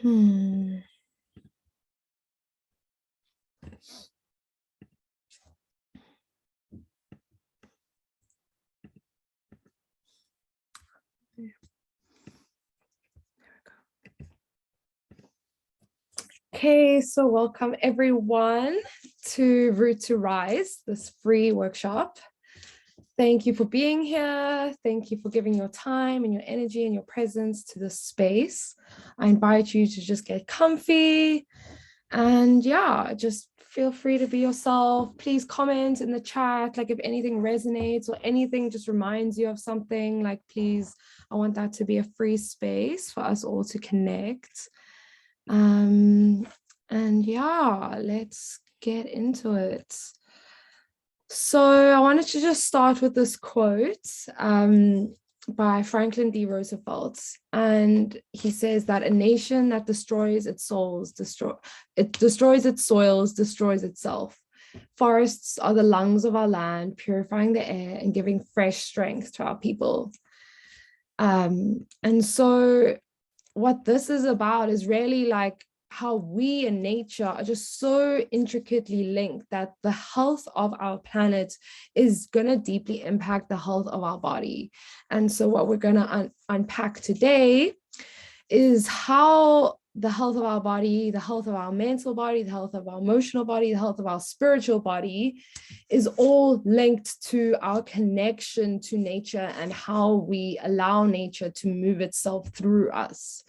Hmm. Okay, so welcome everyone to Root to Rise, this free workshop. Thank you for being here. Thank you for giving your time and your energy and your presence to this space. I invite you to just get comfy and just feel free to be yourself. Please comment in the chat, like if anything resonates or anything just reminds you of something, like please, I want that to be a free space for us all to connect. Let's get into it. So I wanted to just start with this quote by Franklin D. Roosevelt. And he says that a nation that destroys its soils, destroys its soils, destroys itself. Forests are the lungs of our land, purifying the air and giving fresh strength to our people. And so what this is about is really like how we and nature are just so intricately linked that the health of our planet is going to deeply impact the health of our body. And so what we're going to unpack today is how the health of our body, the health of our mental body, the health of our emotional body, the health of our spiritual body is all linked to our connection to nature and how we allow nature to move itself through us.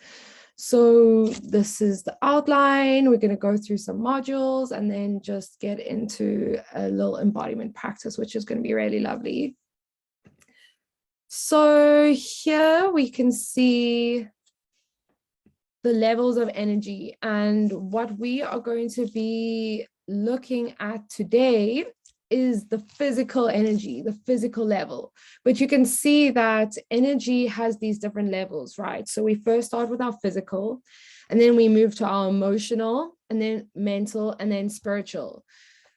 So this is the outline. We're going to go through some modules and then just get into a little embodiment practice, which is going to be really lovely. So here we can see the levels of energy, and what we are going to be looking at today is the physical energy, the physical level. But you can see that energy has these different levels, right? So we first start with our physical, and then we move to our emotional, and then mental, and then spiritual.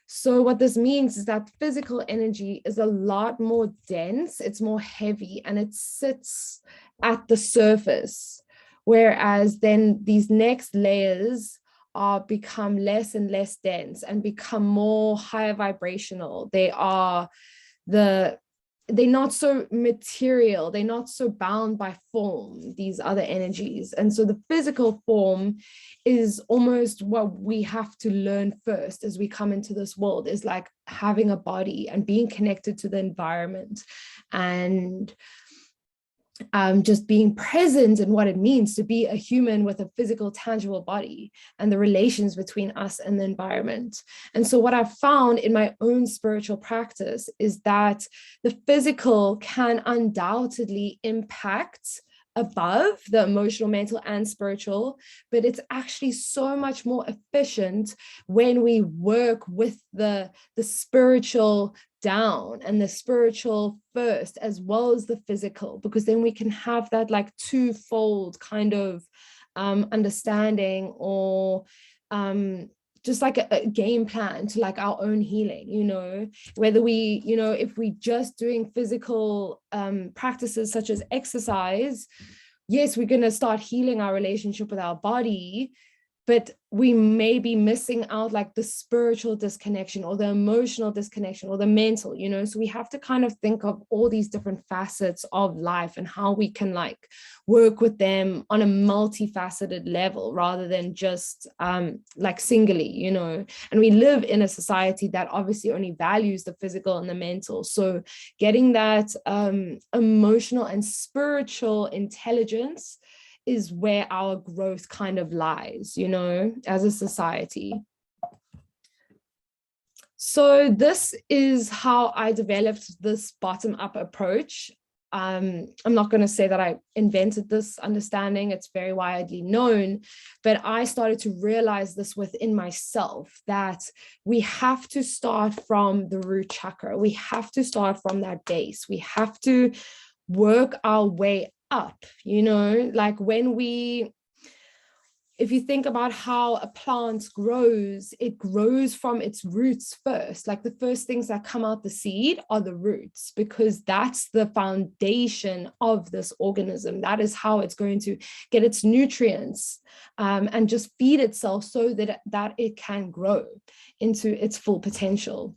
So what this means is that physical energy is a lot more dense, it's more heavy, and it sits at the surface. Whereas then these next layers are become less and less dense and become more higher vibrational. They're not so material, they're not so bound by form, these other energies. And so the physical form is almost what we have to learn first as we come into this world, is like having a body and being connected to the environment and just being present in what it means to be a human with a physical, tangible body and the relations between us and the environment. And so what I've found in my own spiritual practice is that the physical can undoubtedly impact above the emotional, mental, and spiritual, but it's actually so much more efficient when we work with the spiritual down and the spiritual first as well as the physical, because then we can have that like twofold kind of understanding, or just like a game plan to like our own healing, whether we, if we just doing physical practices such as exercise, yes, we're going to start healing our relationship with our body, but we may be missing out like the spiritual disconnection or the emotional disconnection or the mental, so we have to kind of think of all these different facets of life and how we can like work with them on a multifaceted level rather than just like singly, and we live in a society that obviously only values the physical and the mental. So getting that emotional and spiritual intelligence is where our growth kind of lies, as a society. So this is how I developed this bottom-up approach. I'm not going to say that I invented this understanding, it's very widely known, but I started to realize this within myself, that we have to start from the root chakra. We have to start from that base. We have to work our way up, like when we if you think about how a plant grows, it grows from its roots first. Like the first things that come out the seed are the roots, because that's the foundation of this organism. That is how it's going to get its nutrients and just feed itself so that it can grow into its full potential.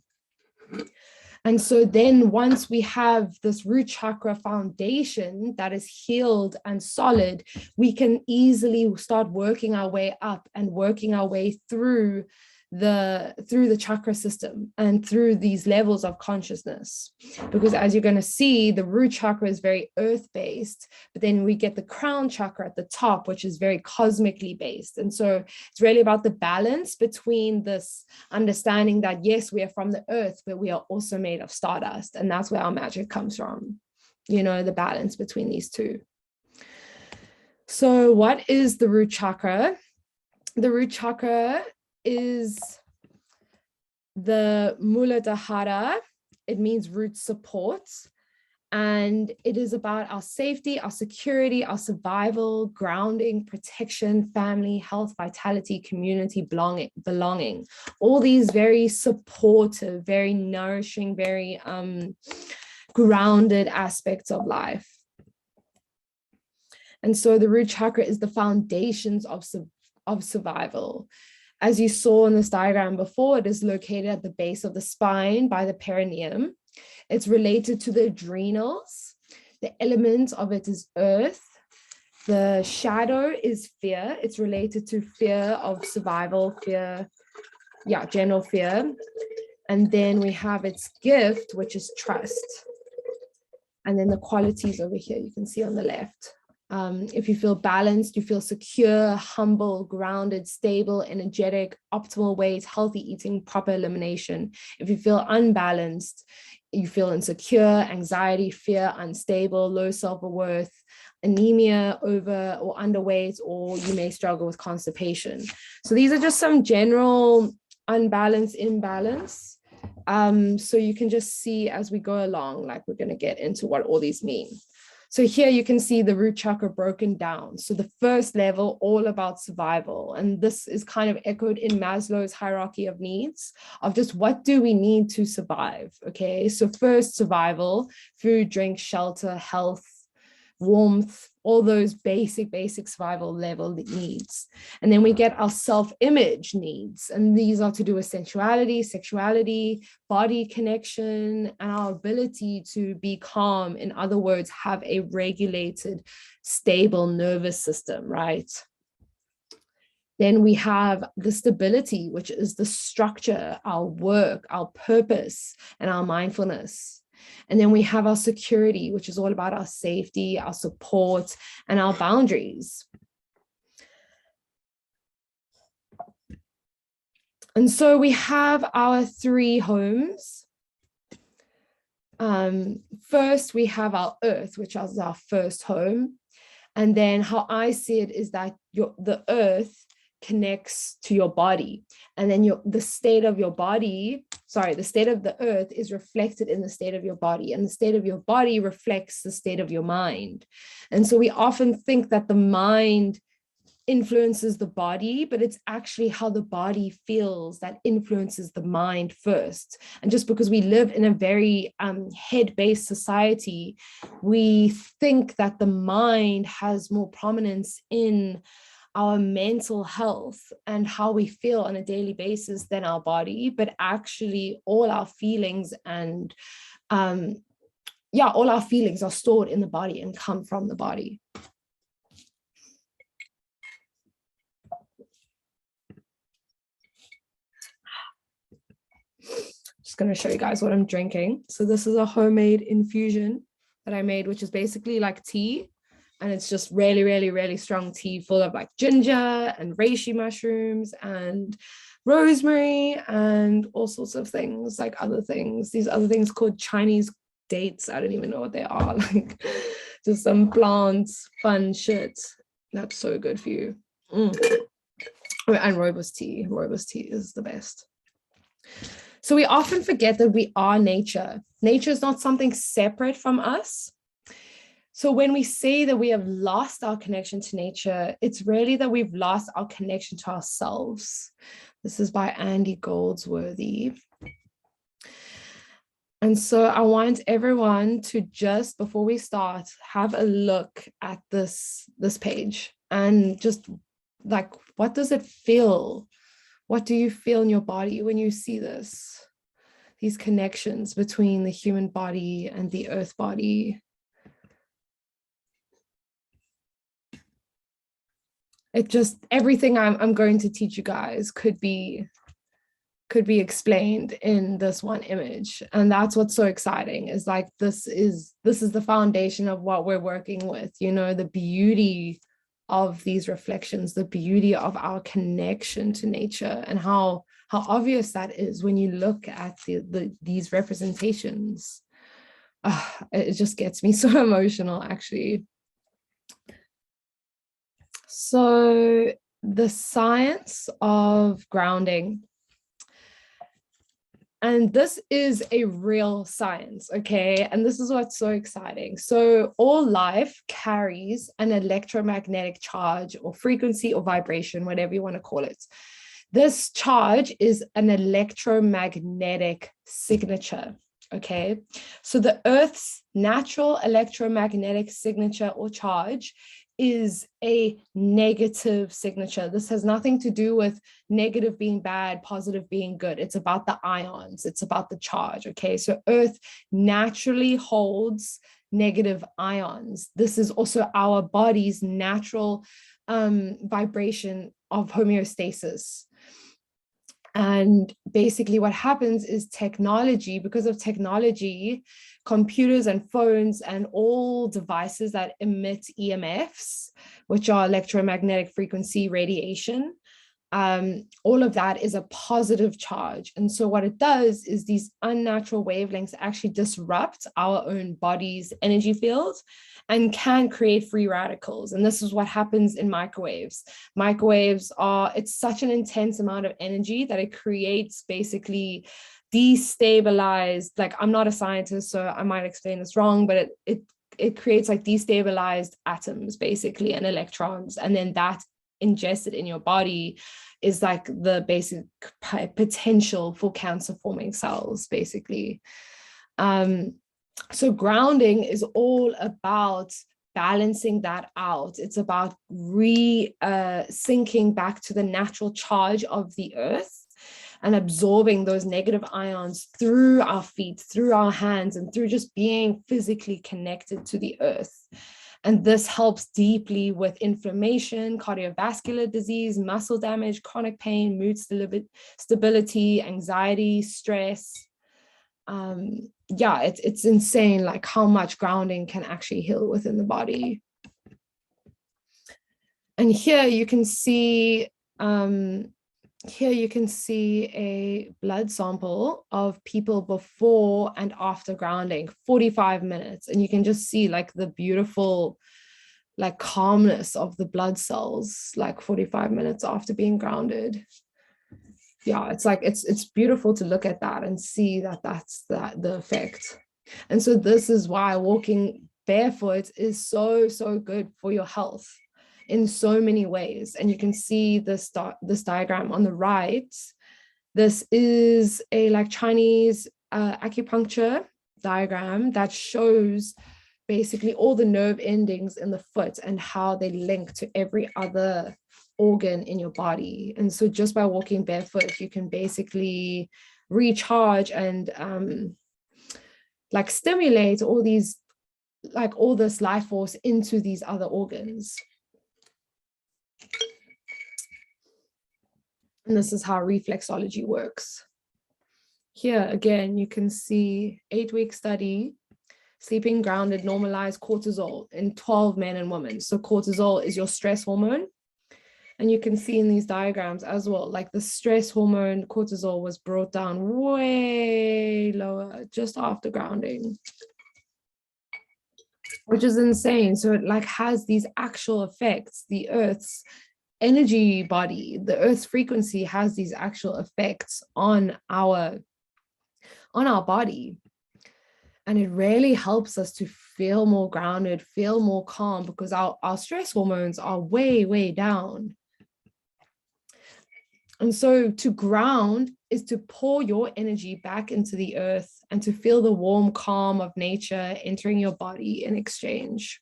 And so then once we have this root chakra foundation that is healed and solid, we can easily start working our way up and working our way through the chakra system and through these levels of consciousness. Because as you're going to see, the root chakra is very earth-based, but then we get the crown chakra at the top, which is very cosmically based. And so it's really about the balance between this understanding that, yes, we are from the earth, but we are also made of stardust. And that's where our magic comes from, you know, the balance between these two. So what is the root chakra? The root chakra is the Muladhara. It means root support. And it is about our safety, our security, our survival, grounding, protection, family, health, vitality, community, belonging. All these very supportive, very nourishing, very grounded aspects of life. And so the root chakra is the foundations of survival. As you saw in this diagram before, it is located at the base of the spine by the perineum. It's related to the adrenals. The element of it is earth. The shadow is fear. It's related to fear of survival, fear, general fear. And then we have its gift, which is trust. And then the qualities over here, you can see on the left. If you feel balanced, you feel secure, humble, grounded, stable, energetic, optimal weight, healthy eating, proper elimination. If you feel unbalanced, you feel insecure, anxiety, fear, unstable, low self-worth, anemia, over or underweight, or you may struggle with constipation. So these are just some general unbalance, imbalance. So you can just see as we go along, like we're going to get into what all these mean. So here you can see the root chakra broken down. So the first level, all about survival. And this is kind of echoed in Maslow's hierarchy of needs, of just what do we need to survive? Okay, so first survival, food, drink, shelter, health, warmth, all those basic survival level needs. And then we get our self-image needs. And these are to do with sensuality, sexuality, body connection, and our ability to be calm. In other words, have a regulated, stable nervous system, right? Then we have the stability, which is the structure, our work, our purpose, and our mindfulness. And then we have our security, which is all about our safety, our support, and our boundaries. And so we have our three homes. First, we have our earth, which is our first home. And then how I see it is that the earth connects to your body, and then the state of your body, the state of the earth is reflected in the state of your body, and the state of your body reflects the state of your mind. And so we often think that the mind influences the body, but it's actually how the body feels that influences the mind first. And just because we live in a very head-based society, we think that the mind has more prominence in our mental health and how we feel on a daily basis than our body, but actually all our feelings and all our feelings are stored in the body and come from the body. Just going to show you guys what I'm drinking. So this is a homemade infusion that I made, which is basically like tea. And it's just really, really, really strong tea full of like ginger and reishi mushrooms and rosemary and all sorts of things, like other things. These other things called Chinese dates. I don't even know what they are. Like just some plants, fun shit. That's so good for you. And rooibos tea. Rooibos tea is the best. So we often forget that we are nature. Nature is not something separate from us. So when we say that we have lost our connection to nature, it's really that we've lost our connection to ourselves. This is by Andy Goldsworthy. And so I want everyone to just, before we start, have a look at this page and just like, what does it feel? What do you feel in your body when you see this? These connections between the human body and the earth body. It just, everything I'm going to teach you guys could be explained in this one image. And that's what's so exciting, is like, this is the foundation of what we're working with, you know, the beauty of these reflections, the beauty of our connection to nature, and how obvious that is when you look at these representations. It just gets me so emotional, actually. So the science of grounding. And this is a real science, okay? And this is what's so exciting. So all life carries an electromagnetic charge or frequency or vibration, whatever you want to call it. This charge is an electromagnetic signature, okay? So the Earth's natural electromagnetic signature or charge is a negative signature. This has nothing to do with negative being bad, positive being good. It's about the ions. It's about the charge, okay? So Earth naturally holds negative ions. This is also our body's natural vibration of homeostasis. And basically what happens is technology, because of technology, computers and phones and all devices that emit EMFs, which are electromagnetic frequency radiation, all of that is a positive charge. And so what it does is these unnatural wavelengths actually disrupt our own body's energy field and can create free radicals. And this is what happens in microwaves. Microwaves are, it's such an intense amount of energy that it creates basically destabilized, like, I'm not a scientist, so I might explain this wrong, but it creates like destabilized atoms basically and electrons, and then that ingested in your body is like the basic potential for cancer forming cells basically. So grounding is all about balancing that out. It's about sinking back to the natural charge of the earth and absorbing those negative ions through our feet, through our hands, and through just being physically connected to the earth. And this helps deeply with inflammation, cardiovascular disease, muscle damage, chronic pain, mood stability, anxiety, stress. Yeah, it's insane, like how much grounding can actually heal within the body. And here you can see a blood sample of people before and after grounding, 45 minutes. And you can just see like the beautiful like calmness of the blood cells, like 45 minutes after being grounded. Yeah, it's like, it's beautiful to look at that and see that that's the effect. And so this is why walking barefoot is so good for your health in so many ways. And you can see this diagram on the right. This is a like Chinese acupuncture diagram that shows basically all the nerve endings in the foot and how they link to every other organ in your body. And so just by walking barefoot, you can basically recharge and like stimulate all these, like all this life force into these other organs. And this is how reflexology works. Here again, you can see 8-week study, sleeping grounded normalized cortisol in 12 men and women. So cortisol is your stress hormone. And you can see in these diagrams as well, like the stress hormone cortisol was brought down way lower just after grounding, which is insane. So it like has these actual effects. The Earth's energy body, the Earth's frequency has these actual effects on our body. And it really helps us to feel more grounded, feel more calm, because our stress hormones are way, way down. And so to ground is to pour your energy back into the earth and to feel the warm calm of nature entering your body in exchange.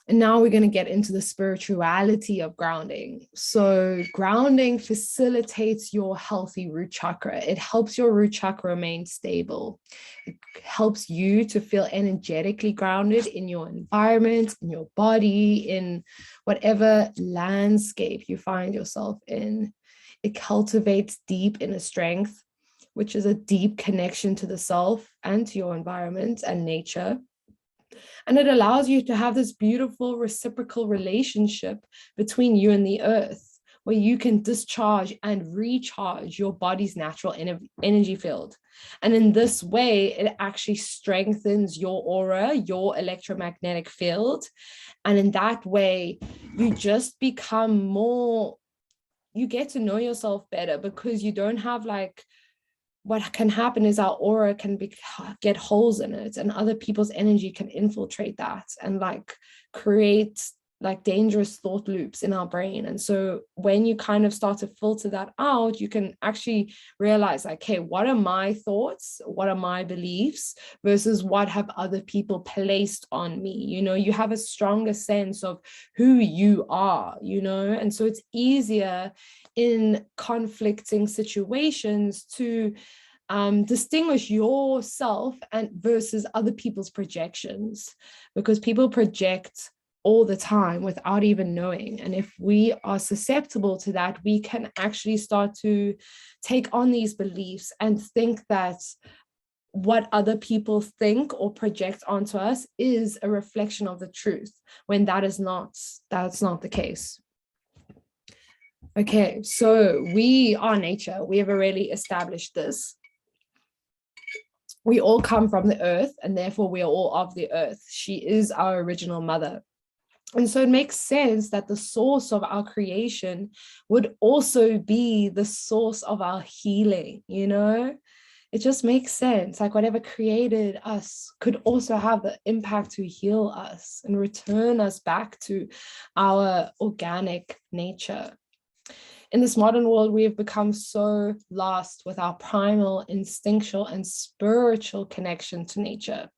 And now we're going to get into the spirituality of grounding. So grounding facilitates your healthy root chakra. It helps your root chakra remain stable. It helps you to feel energetically grounded in your environment, in your body, in whatever landscape you find yourself in. It cultivates deep inner strength, which is a deep connection to the self and to your environment and nature. And it allows you to have this beautiful reciprocal relationship between you and the earth, where you can discharge and recharge your body's natural energy field. And in this way, it actually strengthens your aura, your electromagnetic field. And in that way, you just become more, you get to know yourself better, because you don't have like, what can happen is our aura can get holes in it, and other people's energy can infiltrate that and like create like dangerous thought loops in our brain. And so when you kind of start to filter that out, you can actually realize like, hey, what are my thoughts? What are my beliefs versus what have other people placed on me? You know, you have a stronger sense of who you are, you know, and so it's easier in conflicting situations to distinguish yourself and versus other people's projections, because people project all the time without even knowing. And if we are susceptible to that, we can actually start to take on these beliefs and think that what other people think or project onto us is a reflection of the truth, when that's not the case. Okay, so we are nature. We have already established this. We all come from the earth, and therefore we are all of the earth. She is our original mother. And so it makes sense that the source of our creation would also be the source of our healing, you know? It just makes sense. Like whatever created us could also have the impact to heal us and return us back to our organic nature. In this modern world, we have become so lost with our primal, instinctual, and spiritual connection to nature.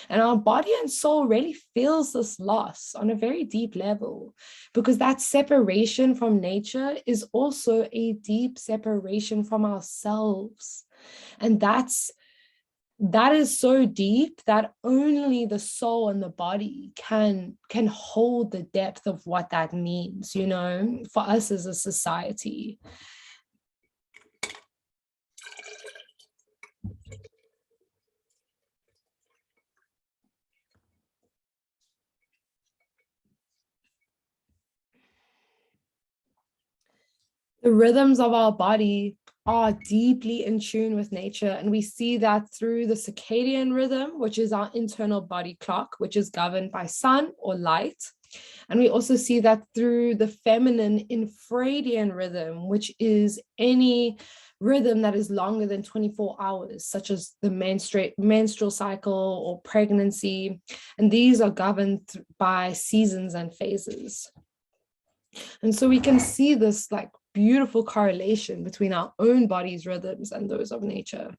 And our body and soul really feels this loss on a very deep level, because that separation from nature is also a deep separation from ourselves. And that is so deep that only the soul and the body can hold the depth of what that means, you know, for us as a society. The rhythms of our body are deeply in tune with nature. And we see that through the circadian rhythm, which is our internal body clock, which is governed by sun or light. And we also see that through the feminine infradian rhythm, which is any rhythm that is longer than 24 hours, such as the menstrual cycle or pregnancy. And these are governed by seasons and phases. And so we can see this like beautiful correlation between our own body's rhythms and those of nature.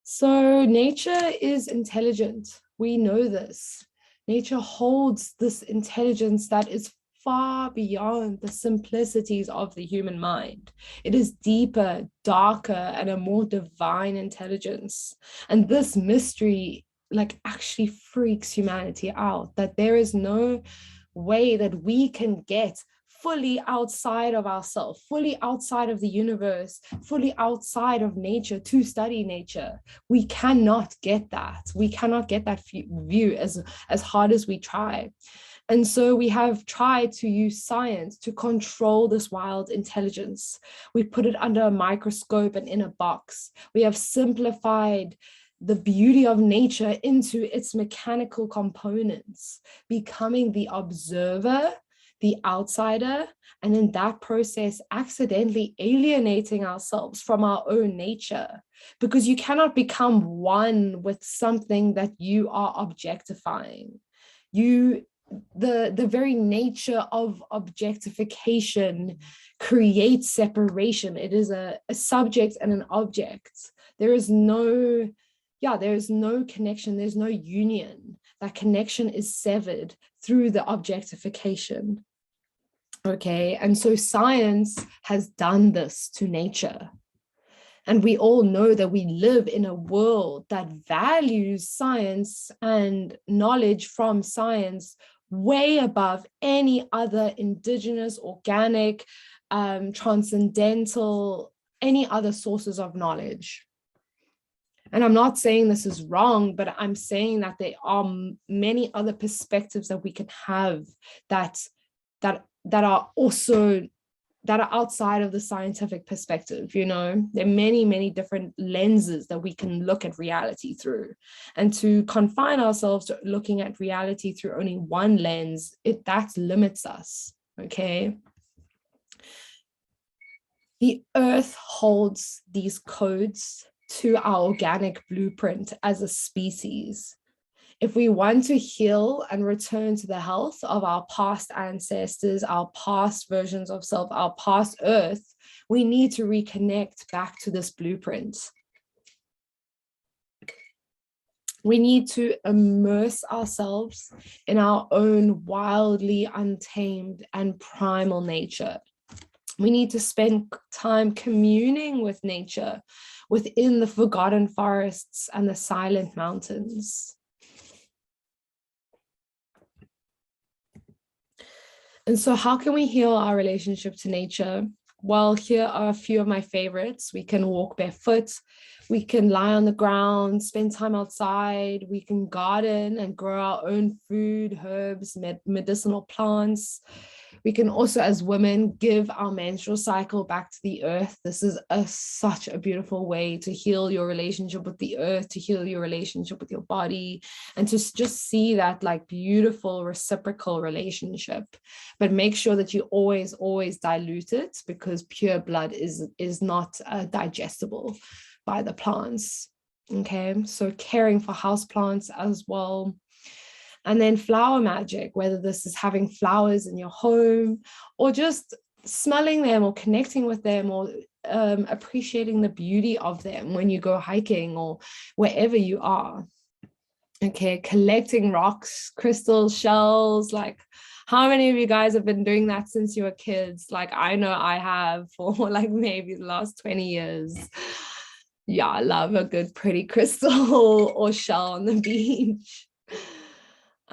So nature is intelligent. We know this. Nature holds this intelligence that is far beyond the simplicities of the human mind. It is deeper, darker, and a more divine intelligence. And this mystery like actually freaks humanity out, that there is no way that we can get fully outside of ourselves, fully outside of the universe, fully outside of nature to study nature. We cannot get that. We cannot get that view as hard as we try. And so we have tried to use science to control this wild intelligence. We put it under a microscope and in a box. We have simplified the beauty of nature into its mechanical components, becoming the observer, the outsider, and in that process accidentally alienating ourselves from our own nature, because you cannot become one with something that you are objectifying. The very nature of objectification creates separation. It is a subject and an object. There is no connection, there's no union. That connection is severed through the objectification. Okay, and so science has done this to nature. And we all know that we live in a world that values science and knowledge from science way above any other indigenous, organic, transcendental, any other sources of knowledge. And I'm not saying this is wrong, but I'm saying that there are many other perspectives that we can have that are also that are outside of the scientific perspective. You know, there are many, many different lenses that we can look at reality through. And to confine ourselves to looking at reality through only one lens, that limits us, okay? The earth holds these codes to our organic blueprint as a species. If we want to heal and return to the health of our past ancestors, our past versions of self, our past earth, we need to reconnect back to this blueprint. We need to immerse ourselves in our own wildly untamed and primal nature. We need to spend time communing with nature within the forgotten forests and the silent mountains. And so how can we heal our relationship to nature? Well, here are a few of my favorites. We can walk barefoot. We can lie on the ground, spend time outside. We can garden and grow our own food, herbs, medicinal plants. We can also, as women, give our menstrual cycle back to the earth. This is such a beautiful way to heal your relationship with the earth, to heal your relationship with your body, and to just see that like beautiful reciprocal relationship. But make sure that you always dilute it, because pure blood is not digestible by the plants. Okay, so caring for house plants as well. And then flower magic, whether this is having flowers in your home or just smelling them or connecting with them or appreciating the beauty of them when you go hiking or wherever you are. Okay, collecting rocks, crystals, shells. Like, how many of you guys have been doing that since you were kids? Like, I know I have for like maybe the last 20 years. Yeah, I love a good pretty crystal or shell on the beach.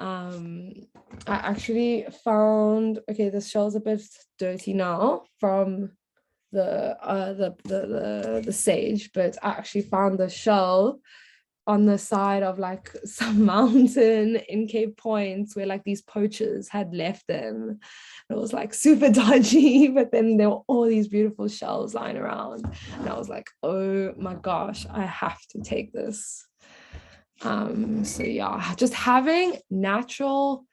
I actually found, okay, this shell's a bit dirty now from the sage, but I actually found the shell on the side of like some mountain in Cape Point where like these poachers had left them. It was like super dodgy, but then there were all these beautiful shells lying around. And I was like, oh my gosh, I have to take this. So yeah, just having natural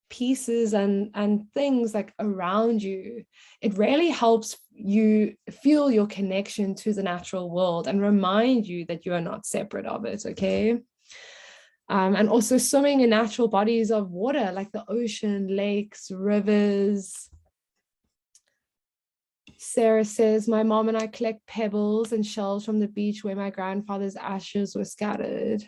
pieces and things like around you, it really helps you feel your connection to the natural world and remind you that you are not separate of it. Okay. And also swimming in natural bodies of water like the ocean, lakes, rivers. Sarah says, my mom and I collect pebbles and shells from the beach where my grandfather's ashes were scattered.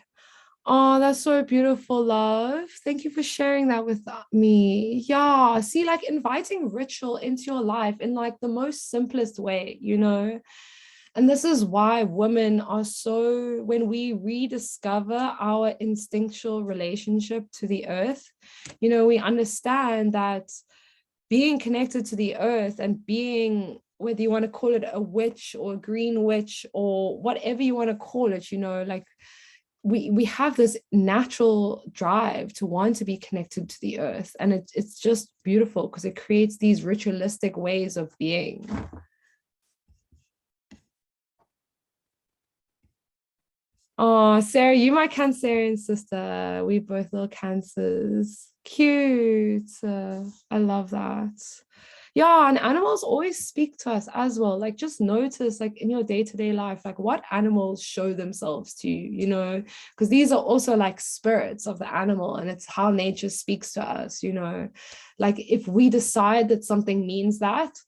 Oh, that's so beautiful, love. Thank you for sharing that with me. Yeah, see, like inviting ritual into your life in like the most simplest way, you know? And this is why women are so, when we rediscover our instinctual relationship to the earth, you know, we understand that being connected to the earth and being, whether you want to call it a witch or a green witch or whatever you want to call it, you know, like we have this natural drive to want to be connected to the earth. And it's just beautiful because it creates these ritualistic ways of being. Oh, Sarah, you my Cancerian sister. We both love cancers. Cute. I love that. Yeah, and animals always speak to us as well. Like just notice like in your day-to-day life, like what animals show themselves to you, because these are also like spirits of the animal and it's how nature speaks to us, Like if we decide that something means that's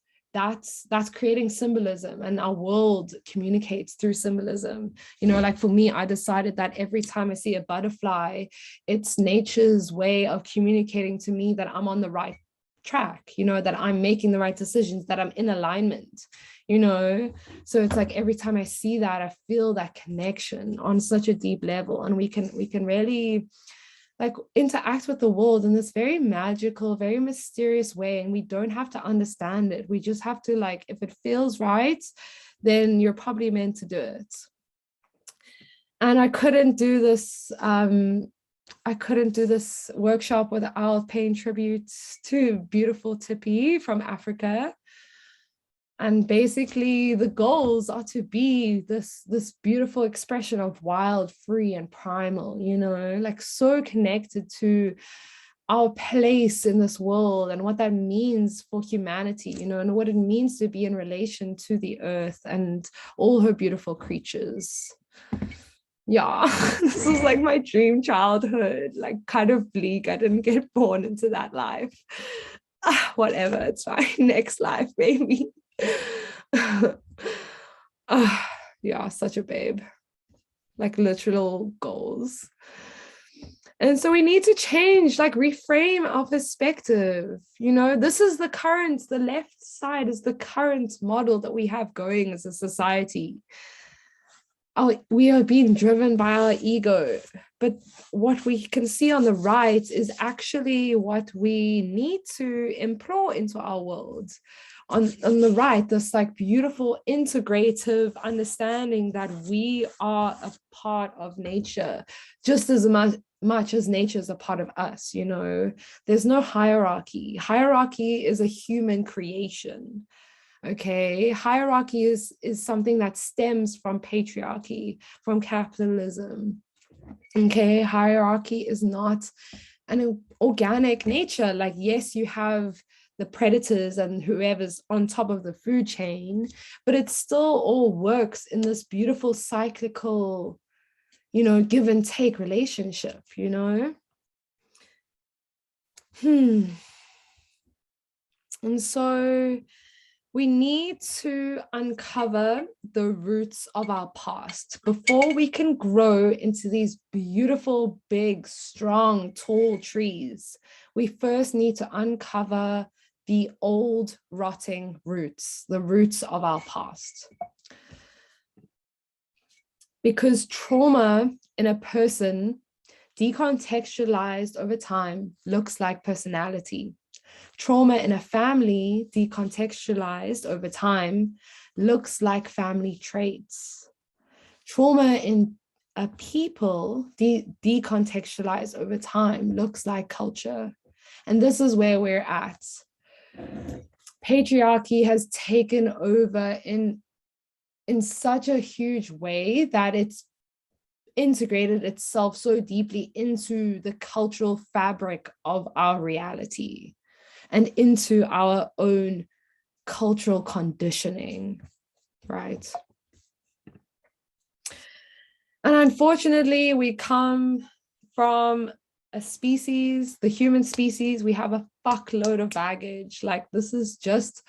creating symbolism and our world communicates through symbolism. Like for me, I decided that every time I see a butterfly, it's nature's way of communicating to me that I'm on the right track, that I'm making the right decisions, that I'm in alignment, so it's like every time I see that, I feel that connection on such a deep level, and we can really like interact with the world in this very magical, very mysterious way. And we don't have to understand it. We just have to, like, if it feels right, then you're probably meant to do it. And I couldn't do this workshop without paying tribute to beautiful Tippy from Africa. And basically the goals are to be this beautiful expression of wild, free, and primal, like so connected to our place in this world and what that means for humanity, and what it means to be in relation to the earth and all her beautiful creatures. Yeah, this was like my dream childhood, like kind of bleak. I didn't get born into that life. Whatever, it's fine. Next life, maybe. Yeah, such a babe. Like literal goals. And so we need to change, like reframe our perspective. This is the left side is the current model that we have going as a society. We are being driven by our ego, but what we can see on the right is actually what we need to implore into our world. On the right, this like beautiful integrative understanding that we are a part of nature, just as much as nature is a part of us. There's no hierarchy. Hierarchy is a human creation. Okay, hierarchy is something that stems from patriarchy, from capitalism. Okay, hierarchy is not an organic nature. Like, yes, you have the predators and whoever's on top of the food chain, but it still all works in this beautiful cyclical, give and take relationship, And so we need to uncover the roots of our past before we can grow into these beautiful, big, strong, tall trees. We first need to uncover the old, rotting roots, the roots of our past. Because trauma in a person, decontextualized over time, looks like personality. Trauma in a family, decontextualized over time, looks like family traits. Trauma in a people, decontextualized over time, looks like culture. And this is where we're at. Patriarchy has taken over in such a huge way that it's integrated itself so deeply into the cultural fabric of our reality and into our own cultural conditioning, right? And unfortunately, we come from a species, the human species, we have a fuckload of baggage. Like, this is just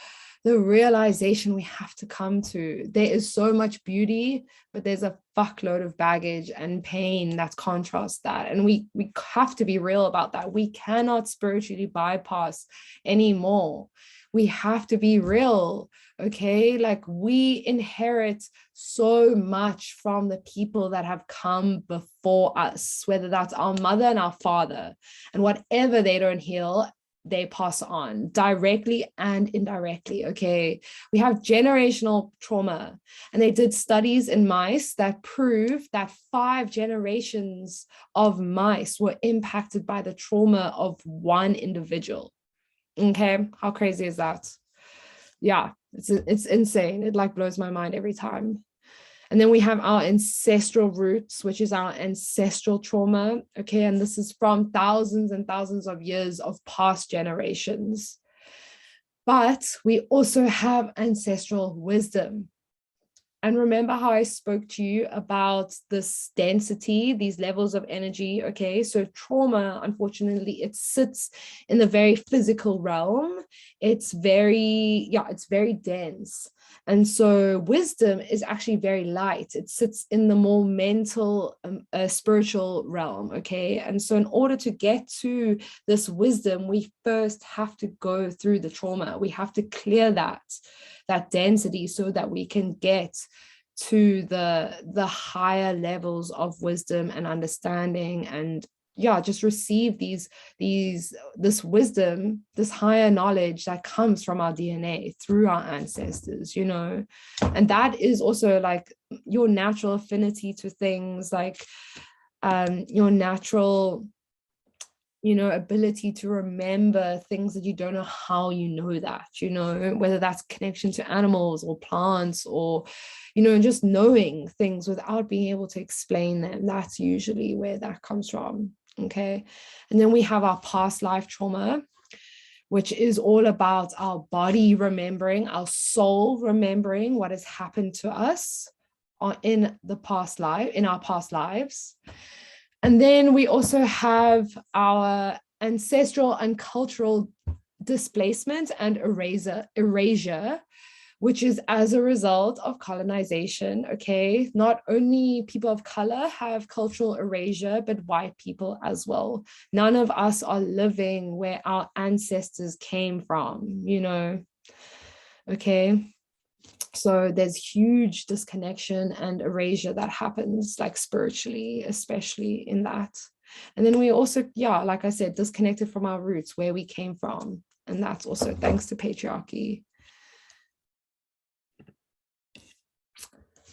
the realization we have to come to. There is so much beauty, but there's a fuckload of baggage and pain that contrasts that. And we have to be real about that. We cannot spiritually bypass anymore. We have to be real, okay? Like, we inherit so much from the people that have come before us, whether that's our mother and our father, and whatever they don't heal, they pass on directly and indirectly. Okay, we have generational trauma, and they did studies in mice that prove that 5 generations of mice were impacted by the trauma of one individual. Okay, how crazy is that? Yeah, it's insane. It like blows my mind every time. And then we have our ancestral roots, which is our ancestral trauma. Okay. And this is from thousands and thousands of years of past generations. But we also have ancestral wisdom. And remember how I spoke to you about this density, these levels of energy, okay? So trauma, unfortunately, it sits in the very physical realm. It's very dense. And so wisdom is actually very light. It sits in the more mental, spiritual realm, okay? And so in order to get to this wisdom, we first have to go through the trauma. We have to clear that density so that we can get to the higher levels of wisdom and understanding, and just receive this wisdom, this higher knowledge that comes from our DNA through our ancestors, and that is also like your natural affinity to things, like your natural ability to remember things that you don't know how that, whether that's connection to animals or plants, or, just knowing things without being able to explain them. That's usually where that comes from. Okay. And then we have our past life trauma, which is all about our body remembering, our soul remembering what has happened to us in our past lives. And then we also have our ancestral and cultural displacement and erasure, which is as a result of colonization, okay? Not only people of color have cultural erasure, but white people as well. None of us are living where our ancestors came from, okay? So there's huge disconnection and erasure that happens, like spiritually, especially in that. And then we also, like I said, disconnected from our roots, where we came from. And that's also thanks to patriarchy.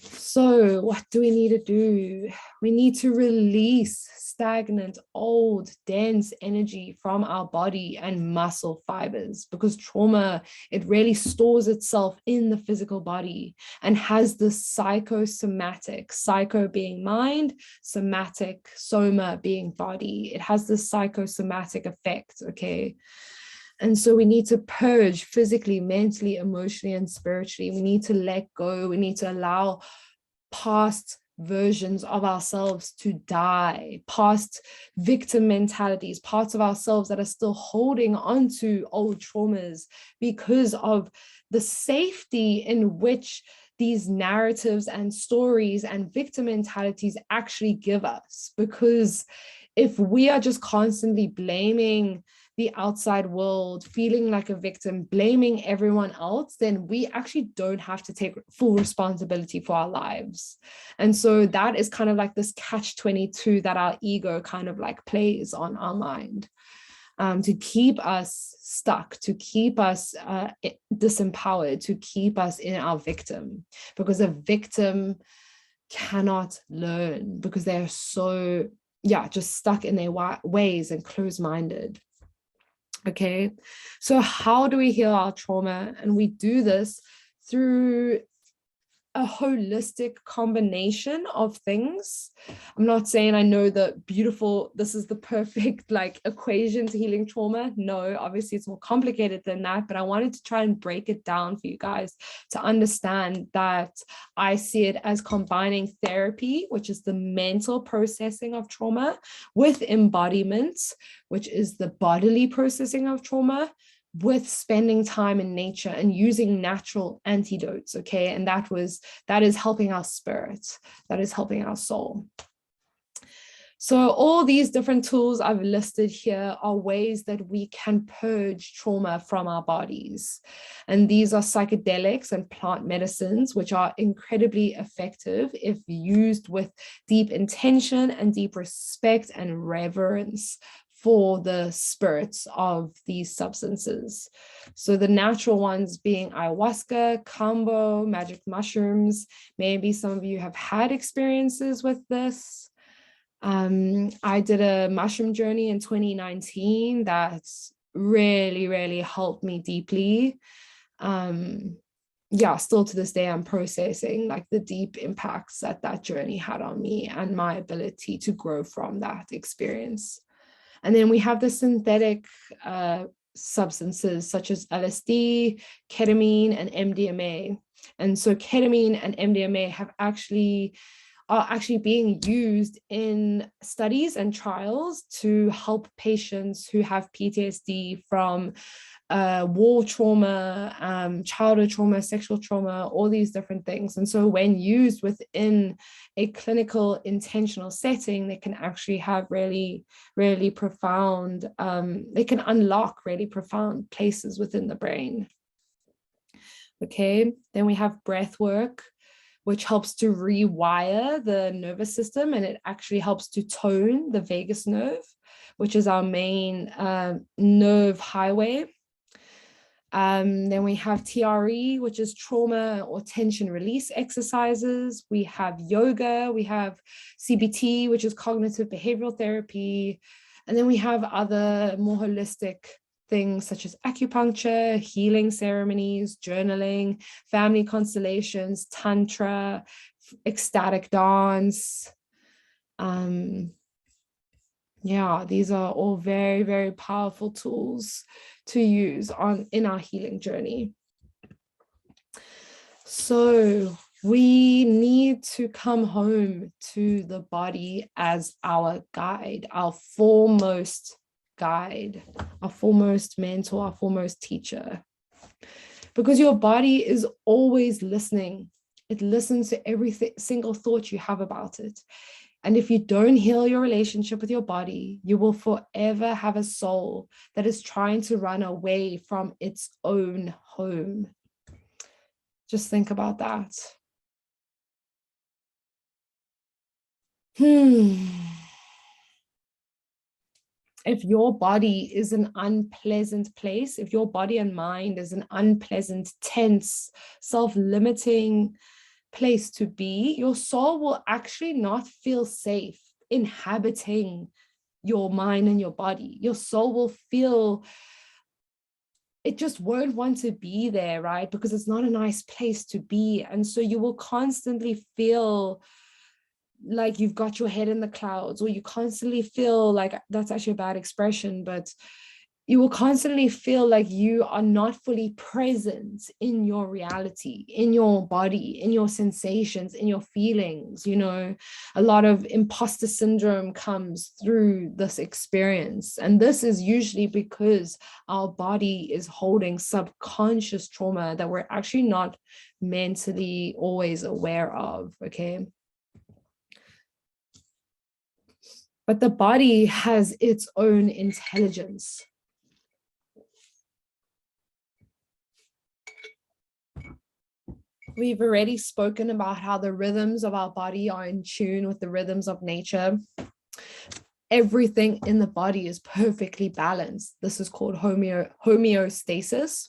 So what do we need to do? We need to release stagnant, old, dense energy from our body and muscle fibers, because trauma, it really stores itself in the physical body and has this psychosomatic, psycho being mind, somatic, soma being body. It has this psychosomatic effect, okay? And so we need to purge physically, mentally, emotionally, and spiritually. We need to let go. We need to allow past versions of ourselves to die, past victim mentalities, parts of ourselves that are still holding on to old traumas because of the safety in which these narratives and stories and victim mentalities actually give us. Because if we are just constantly blaming the outside world, feeling like a victim, blaming everyone else, then we actually don't have to take full responsibility for our lives. And so that is kind of like this catch-22 that our ego kind of like plays on our mind, to keep us stuck, to keep us disempowered, to keep us in our victim, because a victim cannot learn because they're so, just stuck in their ways and closed-minded. Okay, so how do we heal our trauma? And we do this through a holistic combination of things. I'm not saying I know this is the perfect like equation to healing trauma. No, obviously it's more complicated than that, but I wanted to try and break it down for you guys to understand that I see it as combining therapy, which is the mental processing of trauma, with embodiment, which is the bodily processing of trauma, with spending time in nature and using natural antidotes, okay? And that is helping our spirit, that is helping our soul. So all these different tools I've listed here are ways that we can purge trauma from our bodies. And these are psychedelics and plant medicines, which are incredibly effective if used with deep intention and deep respect and reverence for the spirits of these substances. So the natural ones being ayahuasca, kambo, magic mushrooms. Maybe some of you have had experiences with this. I did a mushroom journey in 2019 that's really, really helped me deeply. yeah, still to this day, I'm processing like the deep impacts that that journey had on me and my ability to grow from that experience. And then we have the synthetic substances such as LSD, ketamine, and MDMA. And so ketamine and MDMA are actually being used in studies and trials to help patients who have PTSD from war trauma, childhood trauma, sexual trauma, all these different things. And so when used within a clinical intentional setting, they can actually have really, really profound, they can unlock really profound places within the brain. Okay, then we have breath work, which helps to rewire the nervous system, and it actually helps to tone the vagus nerve, which is our main nerve highway. Then we have TRE, which is trauma or tension release exercises. We have yoga, we have CBT, which is cognitive behavioral therapy. And then we have other more holistic things such as acupuncture, healing ceremonies, journaling, family constellations, tantra, ecstatic dance. Yeah, these are all very, very powerful tools to use in our healing journey. So we need to come home to the body as our guide, our foremost mentor, our foremost teacher. Because your body is always listening. It listens to every single thought you have about it. And if you don't heal your relationship with your body, you will forever have a soul that is trying to run away from its own home. Just think about that. If your body is an unpleasant place, if your body and mind is an unpleasant, tense, self-limiting place to be, your soul will actually not feel safe inhabiting your mind and your body. Your soul will feel, it just won't want to be there, right? Because it's not a nice place to be. And so you will constantly feel like you've got your head in the clouds, or you constantly feel like, that's actually a bad expression, but you will constantly feel like you are not fully present in your reality, in your body, in your sensations, in your feelings. You know, a lot of imposter syndrome comes through this experience. And this is usually because our body is holding subconscious trauma that we're actually not mentally always aware of, okay? But the body has its own intelligence. We've already spoken about how the rhythms of our body are in tune with the rhythms of nature. Everything in the body is perfectly balanced. This is called homeostasis.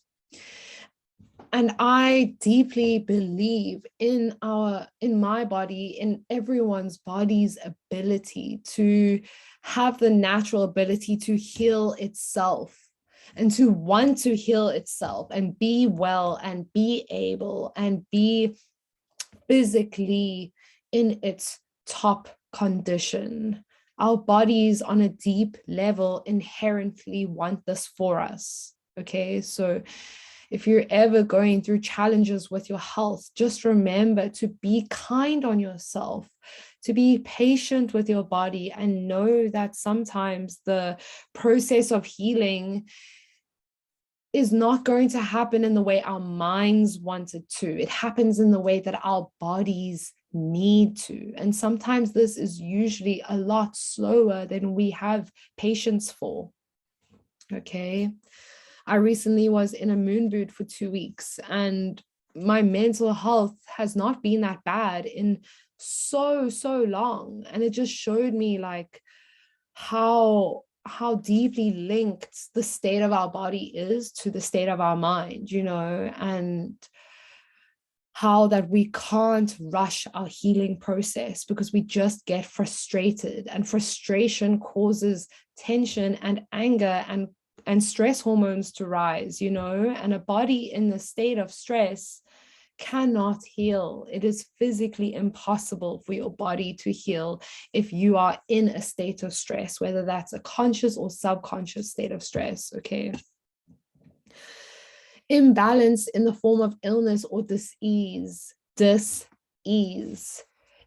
And I deeply believe in my body, in everyone's body's ability to have the natural ability to heal itself, and to want to heal itself and be well and be able and be physically in its top condition. Our bodies on a deep level inherently want this for us. Okay, so if you're ever going through challenges with your health, just remember to be kind on yourself, to be patient with your body, and know that sometimes the process of healing is not going to happen in the way our minds want it to. It happens in the way that our bodies need to. And sometimes this is usually a lot slower than we have patience for. Okay. I recently was in a moon boot for 2 weeks, and my mental health has not been that bad in so long. And it just showed me like how deeply linked the state of our body is to the state of our mind, you know, and how that we can't rush our healing process because we just get frustrated, and frustration causes tension and anger and stress hormones to rise, you know, and a body in the state of stress cannot heal. It is physically impossible for your body to heal if you are in a state of stress, whether that's a conscious or subconscious state of stress, okay? Imbalance in the form of illness or dis-ease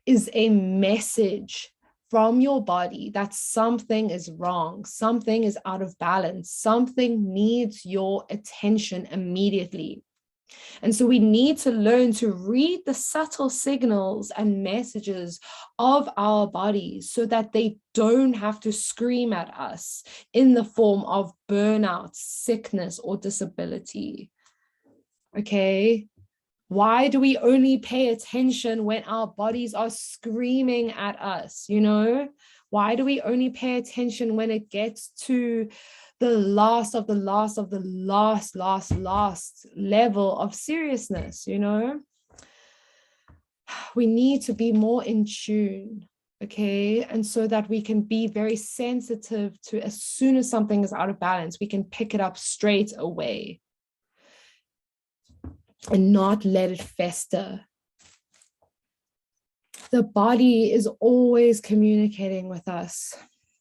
is a message from your body that something is wrong, something is out of balance, something needs your attention immediately. And so we need to learn to read the subtle signals and messages of our bodies so that they don't have to scream at us in the form of burnout, sickness, or disability. Okay? Why do we only pay attention when our bodies are screaming at us, you know? Why do we only pay attention when it gets to the last level of seriousness, you know? We need to be more in tune, okay? And so that we can be very sensitive to, as soon as something is out of balance, we can pick it up straight away and not let it fester. The body is always communicating with us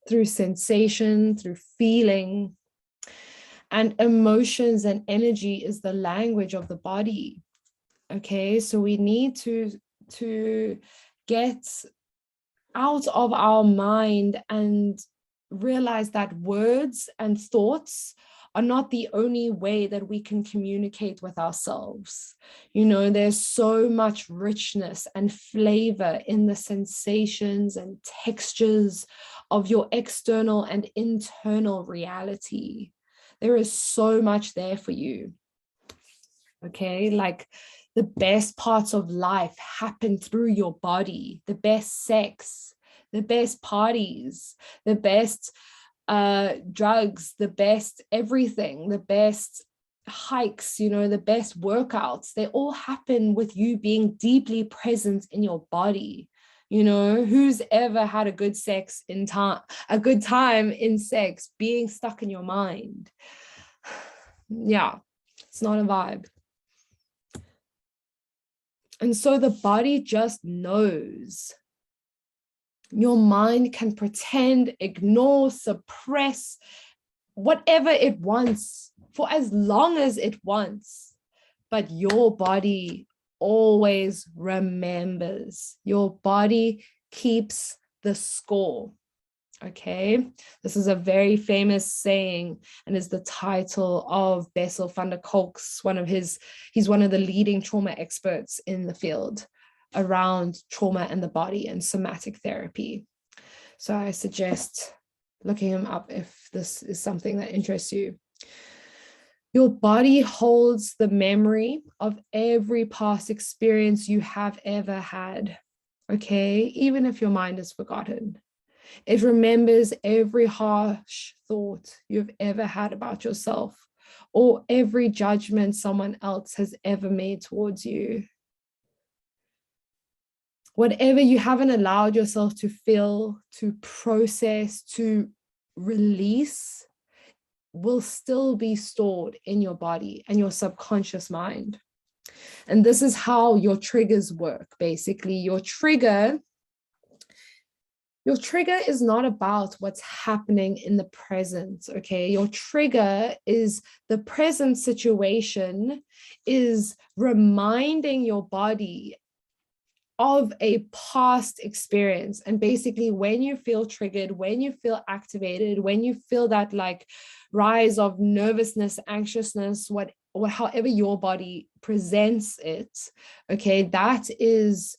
through sensation, through feeling, and emotions and energy is the language of the body. Okay, so we need to get out of our mind and realize that words and thoughts are not the only way that we can communicate with ourselves. You know, there's so much richness and flavor in the sensations and textures of your external and internal reality. There is so much there for you. Okay, like the best parts of life happen through your body, the best sex, the best parties, the best drugs, the best everything, the best hikes, you know, the best workouts, they all happen with you being deeply present in your body. You know, who's ever had a good time in sex being stuck in your mind? Yeah, it's not a vibe. And so the body just knows. Your mind can pretend, ignore, suppress whatever it wants for as long as it wants. But your body always remembers. Your body keeps the score. Okay, this is a very famous saying and is the title of Bessel van der Kolk's, he's one of the leading trauma experts in the field around trauma and the body and somatic therapy. So I suggest looking him up if this is something that interests you. Your body holds the memory of every past experience you have ever had, okay, even if your mind is forgotten. It remembers every harsh thought you've ever had about yourself or every judgment someone else has ever made towards you. Whatever you haven't allowed yourself to feel, to process, to release will still be stored in your body and your subconscious mind. And this is how your triggers work. Basically, your trigger is not about what's happening in the present, okay? Your trigger is the present situation is reminding your body of a past experience. And basically, when you feel triggered, when you feel activated, when you feel that like rise of nervousness, anxiousness, however your body presents it, okay, that is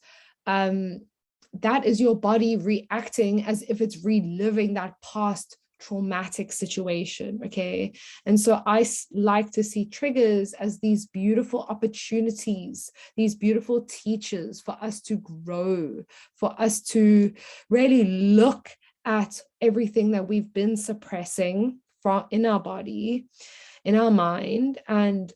your body reacting as if it's reliving that past traumatic situation, okay? And so I like to see triggers as these beautiful opportunities, these beautiful teachers for us to grow, for us to really look at everything that we've been suppressing from in our body, in our mind, and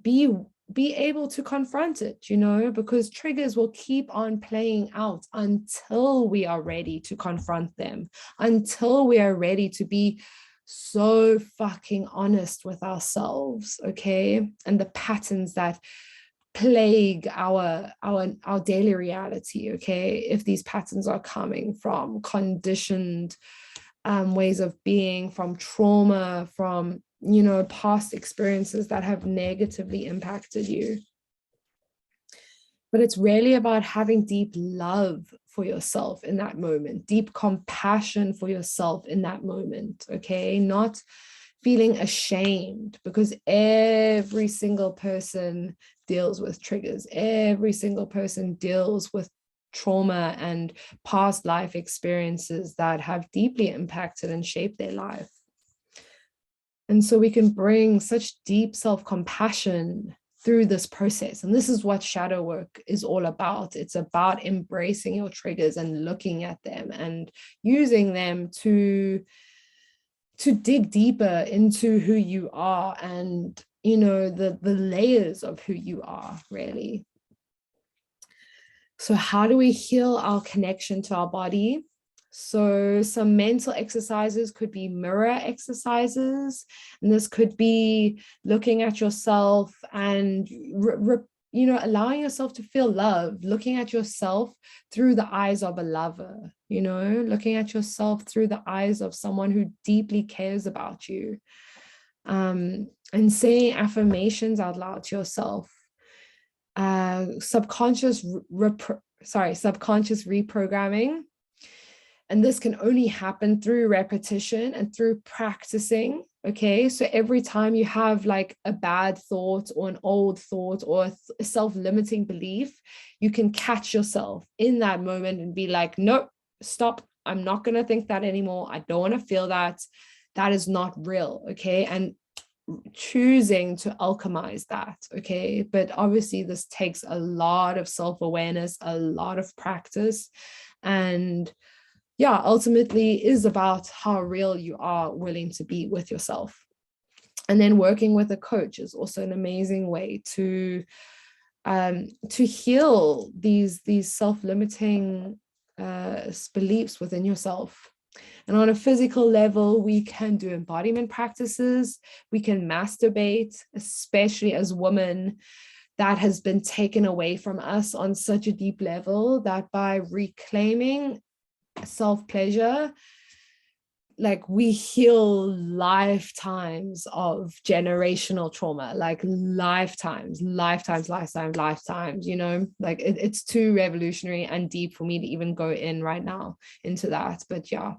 be able to confront it, you know, because triggers will keep on playing out until we are ready to confront them, until we are ready to be so fucking honest with ourselves, okay? And the patterns that plague our daily reality, okay? If these patterns are coming from conditioned ways of being, from trauma, from, you know, past experiences that have negatively impacted you. But it's really about having deep love for yourself in that moment, deep compassion for yourself in that moment, okay? Not feeling ashamed, because every single person deals with triggers. Every single person deals with trauma and past life experiences that have deeply impacted and shaped their life. And so we can bring such deep self-compassion through this process. And this is what shadow work is all about. It's about embracing your triggers and looking at them and using them to dig deeper into who you are and, you know, the layers of who you are, really. So how do we heal our connection to our body? So some mental exercises could be mirror exercises, and this could be looking at yourself and you know, allowing yourself to feel love, looking at yourself through the eyes of a lover, you know, looking at yourself through the eyes of someone who deeply cares about you, and saying affirmations out loud to yourself. Subconscious reprogramming. And this can only happen through repetition and through practicing. Okay, so every time you have like a bad thought or an old thought or a self-limiting belief, you can catch yourself in that moment and be like, nope, stop. I'm not going to think that anymore. I don't want to feel that. That is not real. Okay. And choosing to alchemize that. Okay. But obviously, this takes a lot of self-awareness, a lot of practice. And yeah, ultimately is about how real you are willing to be with yourself. And then working with a coach is also an amazing way to heal these self-limiting beliefs within yourself. And on a physical level, we can do embodiment practices. We can masturbate, especially as women. That has been taken away from us on such a deep level that by reclaiming self-pleasure, like we heal lifetimes of generational trauma, like lifetimes, you know, like it's too revolutionary and deep for me to even go in right now into that. But yeah,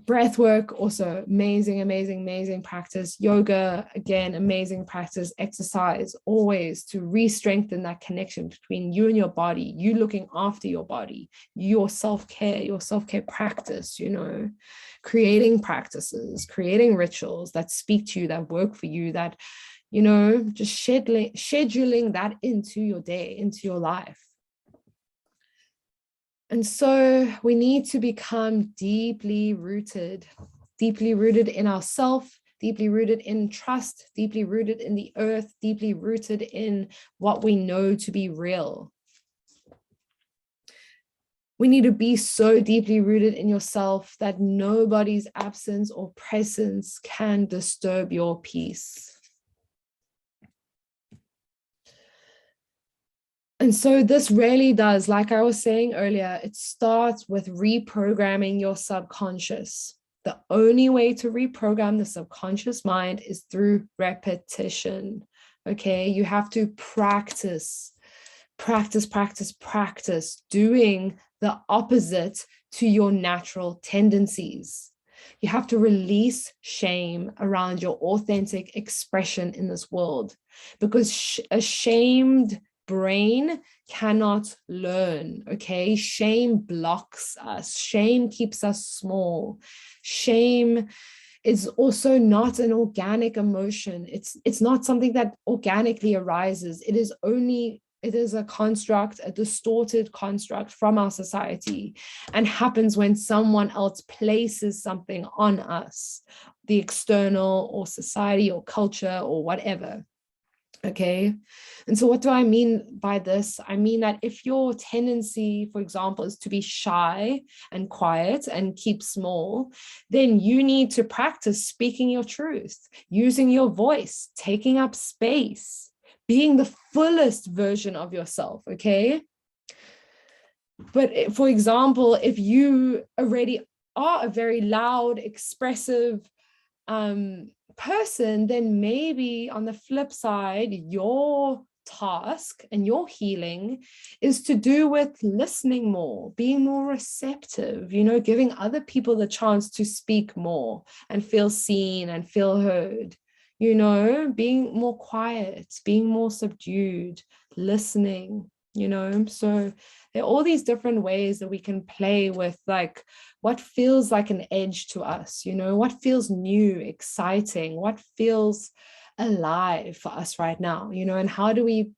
breath work, also amazing practice. Yoga, again, amazing practice. Exercise, always to re-strengthen that connection between you and your body, you looking after your body, your self-care practice, you know, creating practices, creating rituals that speak to you, that work for you, that, you know, just scheduling that into your day, into your life. And so we need to become deeply rooted in ourselves, deeply rooted in trust, deeply rooted in the earth, deeply rooted in what we know to be real. We need to be so deeply rooted in yourself that nobody's absence or presence can disturb your peace. And so this really does, like I was saying earlier, it starts with reprogramming your subconscious. The only way to reprogram the subconscious mind is through repetition. Okay, you have to practice doing the opposite to your natural tendencies. You have to release shame around your authentic expression in this world, because a shamed brain cannot learn. Okay, shame blocks us. Shame keeps us small. Shame is also not an organic emotion. It's not something that organically arises. It is a construct, a distorted construct from our society, and happens when someone else places something on us, the external or society or culture or whatever. Okay. And so what do I mean by this? I mean that if your tendency, for example, is to be shy and quiet and keep small, then you need to practice speaking your truth, using your voice, taking up space, being the fullest version of yourself, okay? But for example, if you already are a very loud, expressive person, then maybe on the flip side, your task and your healing is to do with listening more, being more receptive, giving other people the chance to speak more and feel seen and feel heard, being more quiet, being more subdued, listening, so there are all these different ways that we can play with, like, what feels like an edge to us, what feels new, exciting, what feels alive for us right now, and how do we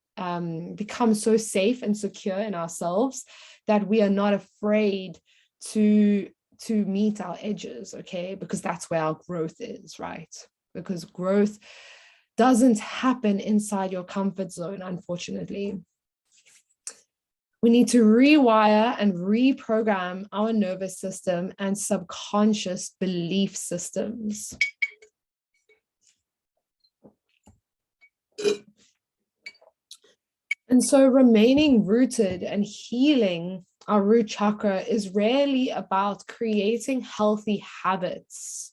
become so safe and secure in ourselves that we are not afraid to meet our edges, okay? Because that's where our growth is, right? Because growth doesn't happen inside your comfort zone, unfortunately. We need to rewire and reprogram our nervous system and subconscious belief systems. And so remaining rooted and healing our root chakra is really about creating healthy habits.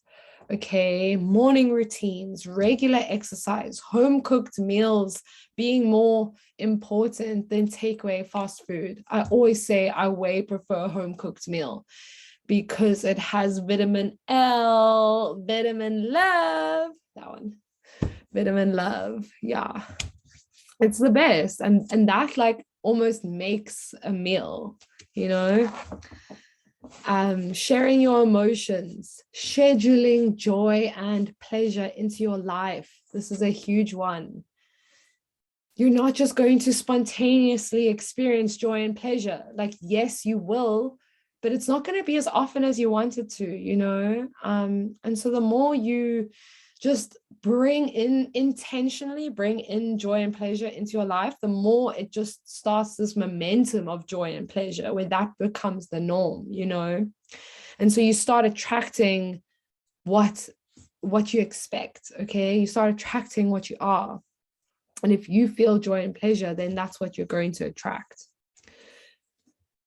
Okay, morning routines, regular exercise, home-cooked meals being more important than takeaway fast food. I always say I way prefer a home-cooked meal because it has vitamin L, vitamin love, that one, vitamin love, yeah. It's the best, and that like almost makes a meal, sharing your emotions, scheduling joy and pleasure into your life. This is a huge one. You're not just going to spontaneously experience joy and pleasure. Like, yes, you will, but it's not going to be as often as you want it to, and so the more you just intentionally bring in joy and pleasure into your life, the more it just starts this momentum of joy and pleasure where that becomes the norm, and so you start attracting what you expect, okay? You start attracting what you are. And if you feel joy and pleasure, then that's what you're going to attract.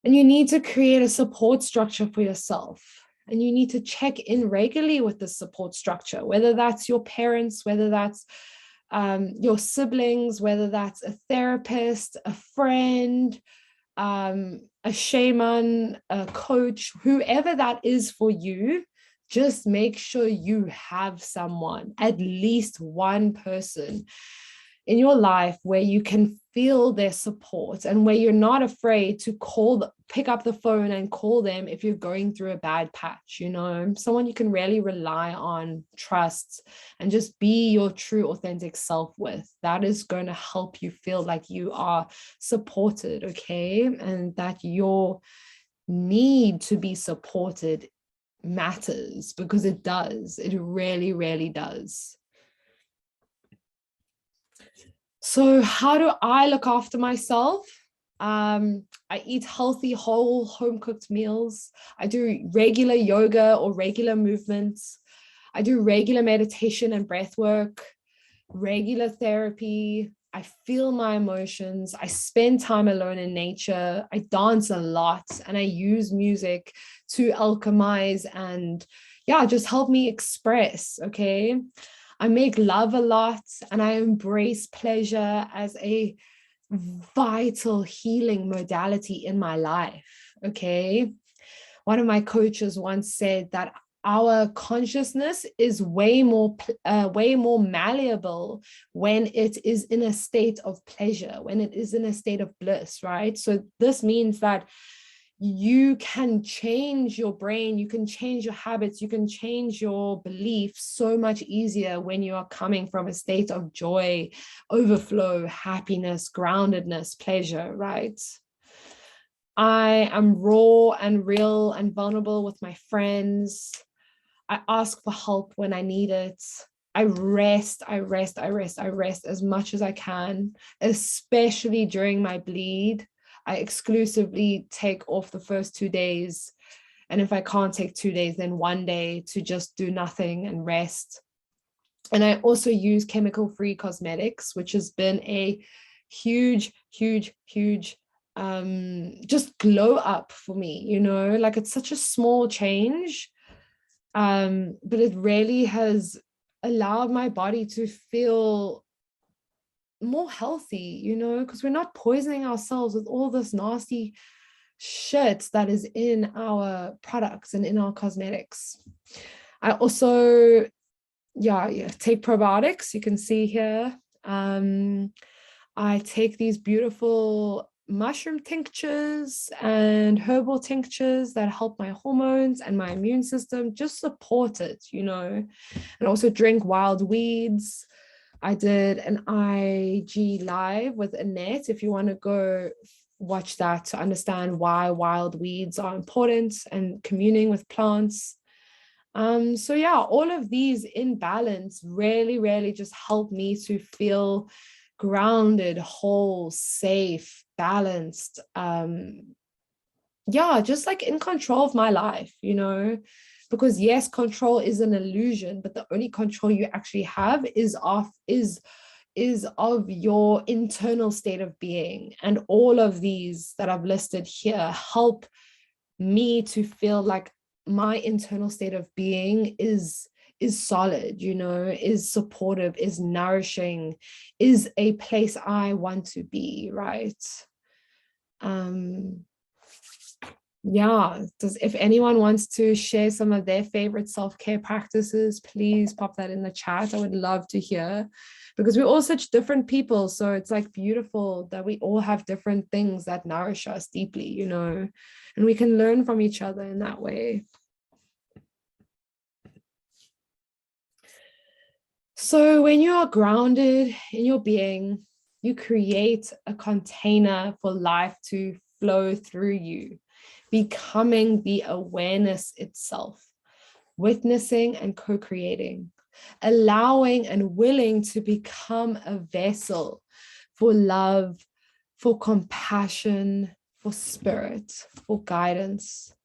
And you need to create a support structure for yourself. And you need to check in regularly with the support structure, whether that's your parents, whether that's your siblings, whether that's a therapist, a friend, a shaman, a coach, whoever that is for you. Just make sure you have someone, at least one person in your life where you can feel their support and where you're not afraid to pick up the phone and call them if you're going through a bad patch, someone you can really rely on, trust, and just be your true, authentic self with. That is going to help you feel like you are supported, okay? And that your need to be supported matters, because it does. It really, really does. So how do I look after myself? I eat healthy, whole, home-cooked meals. I do regular yoga or regular movements. I do regular meditation and breath work, regular therapy. I feel my emotions. I spend time alone in nature. I dance a lot, and I use music to alchemize and, just help me express, okay? I make love a lot, and I embrace pleasure as a vital healing modality in my life, okay? One of my coaches once said that our consciousness is way more malleable when it is in a state of pleasure, when it is in a state of bliss, right? So this means that you can change your brain, you can change your habits, you can change your beliefs so much easier when you are coming from a state of joy, overflow, happiness, groundedness, pleasure, right? I am raw and real and vulnerable with my friends. I ask for help when I need it. I rest as much as I can, especially during my bleed. I exclusively take off the first 2 days. And if I can't take 2 days, then 1 day to just do nothing and rest. And I also use chemical-free cosmetics, which has been a huge, huge, huge just glow up for me, you know, like it's such a small change, but it really has allowed my body to feel more healthy, you know, because we're not poisoning ourselves with all this nasty shit that is in our products and in our cosmetics. I also, take probiotics. You can see here. I take these beautiful mushroom tinctures and herbal tinctures that help my hormones and my immune system just support it, you know, and also drink wild weeds. I did an IG live with Annette. If you want to go watch that to understand why wild weeds are important and communing with plants. So yeah, all of these in balance really, really just help me to feel grounded, whole, safe, balanced. Just like in control of my life, you know, because yes, control is an illusion, but the only control you actually have is of your internal state of being. And all of these that I've listed here help me to feel like my internal state of being is solid, you know, is supportive, is nourishing, is a place I want to be, right? If anyone wants to share some of their favorite self-care practices, please pop that in the chat. I would love to hear, because we're all such different people, so it's like beautiful that we all have different things that nourish us deeply, you know, and we can learn from each other in that way. So when you are grounded in your being, you create a container for life to flow through you, becoming the awareness itself, witnessing and co-creating, allowing and willing to become a vessel for love, for compassion, for spirit, for guidance.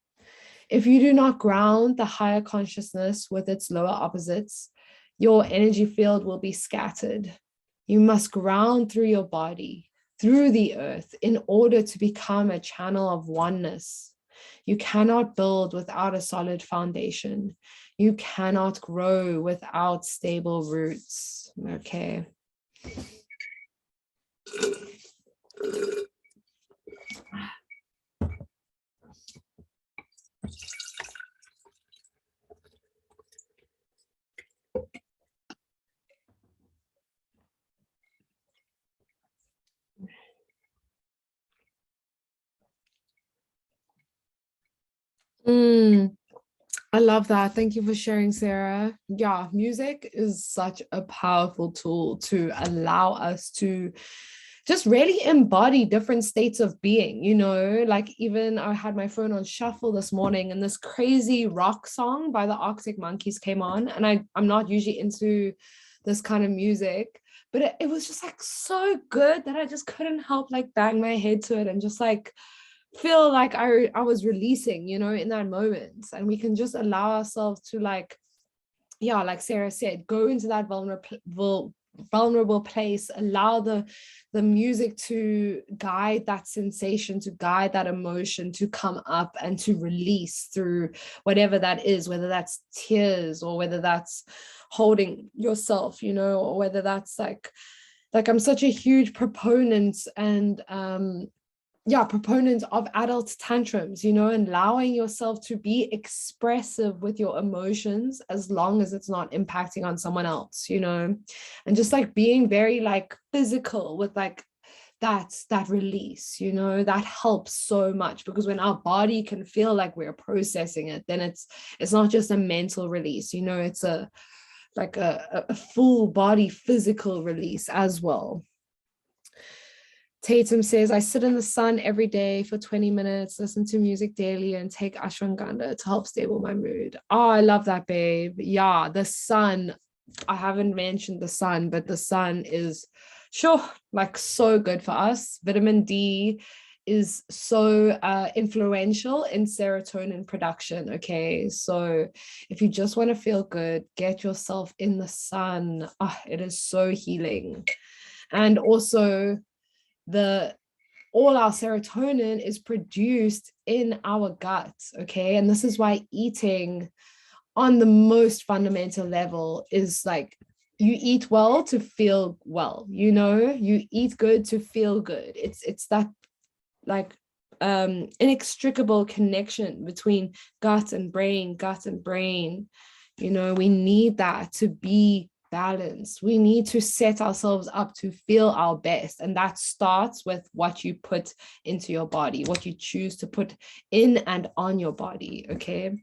If you do not ground the higher consciousness with its lower opposites, your energy field will be scattered. You must ground through your body, through the earth, in order to become a channel of oneness. You cannot build without a solid foundation. You cannot grow without stable roots. Okay. I love that. Thank you for sharing, Sarah. Yeah, music is such a powerful tool to allow us to just really embody different states of being, you know, like even I had my phone on shuffle this morning and this crazy rock song by the Arctic Monkeys came on. And I'm not usually into this kind of music, but it was just like so good that I just couldn't help like bang my head to it and just like feel like I was releasing, you know, in that moment. And we can just allow ourselves to like, yeah, like Sarah said, go into that vulnerable place, allow the music to guide that sensation, to guide that emotion to come up and to release through whatever that is, whether that's tears or whether that's holding yourself, you know, or whether that's like I'm such a huge proponent and proponent of adult tantrums, you know, and allowing yourself to be expressive with your emotions as long as it's not impacting on someone else, you know, and just like being very like physical with like that release, you know, that helps so much, because when our body can feel like we're processing it, then it's not just a mental release, you know, it's a full body physical release as well. Tatum says, I sit in the sun every day for 20 minutes, listen to music daily, and take ashwagandha to help stable my mood. Oh, I love that, babe. Yeah, the sun. I haven't mentioned the sun, but the sun is sure like so good for us. Vitamin D is so influential in serotonin production. Okay, so if you just want to feel good, get yourself in the sun. It is so healing. And also the all our serotonin is produced in our gut. Okay, and this is why eating on the most fundamental level is like, you eat well to feel well, you eat good to feel good. It's that like inextricable connection between gut and brain. We need that to be balanced. We need to set ourselves up to feel our best, and that starts with what you put into your body, what you choose to put in and on your body. Okay.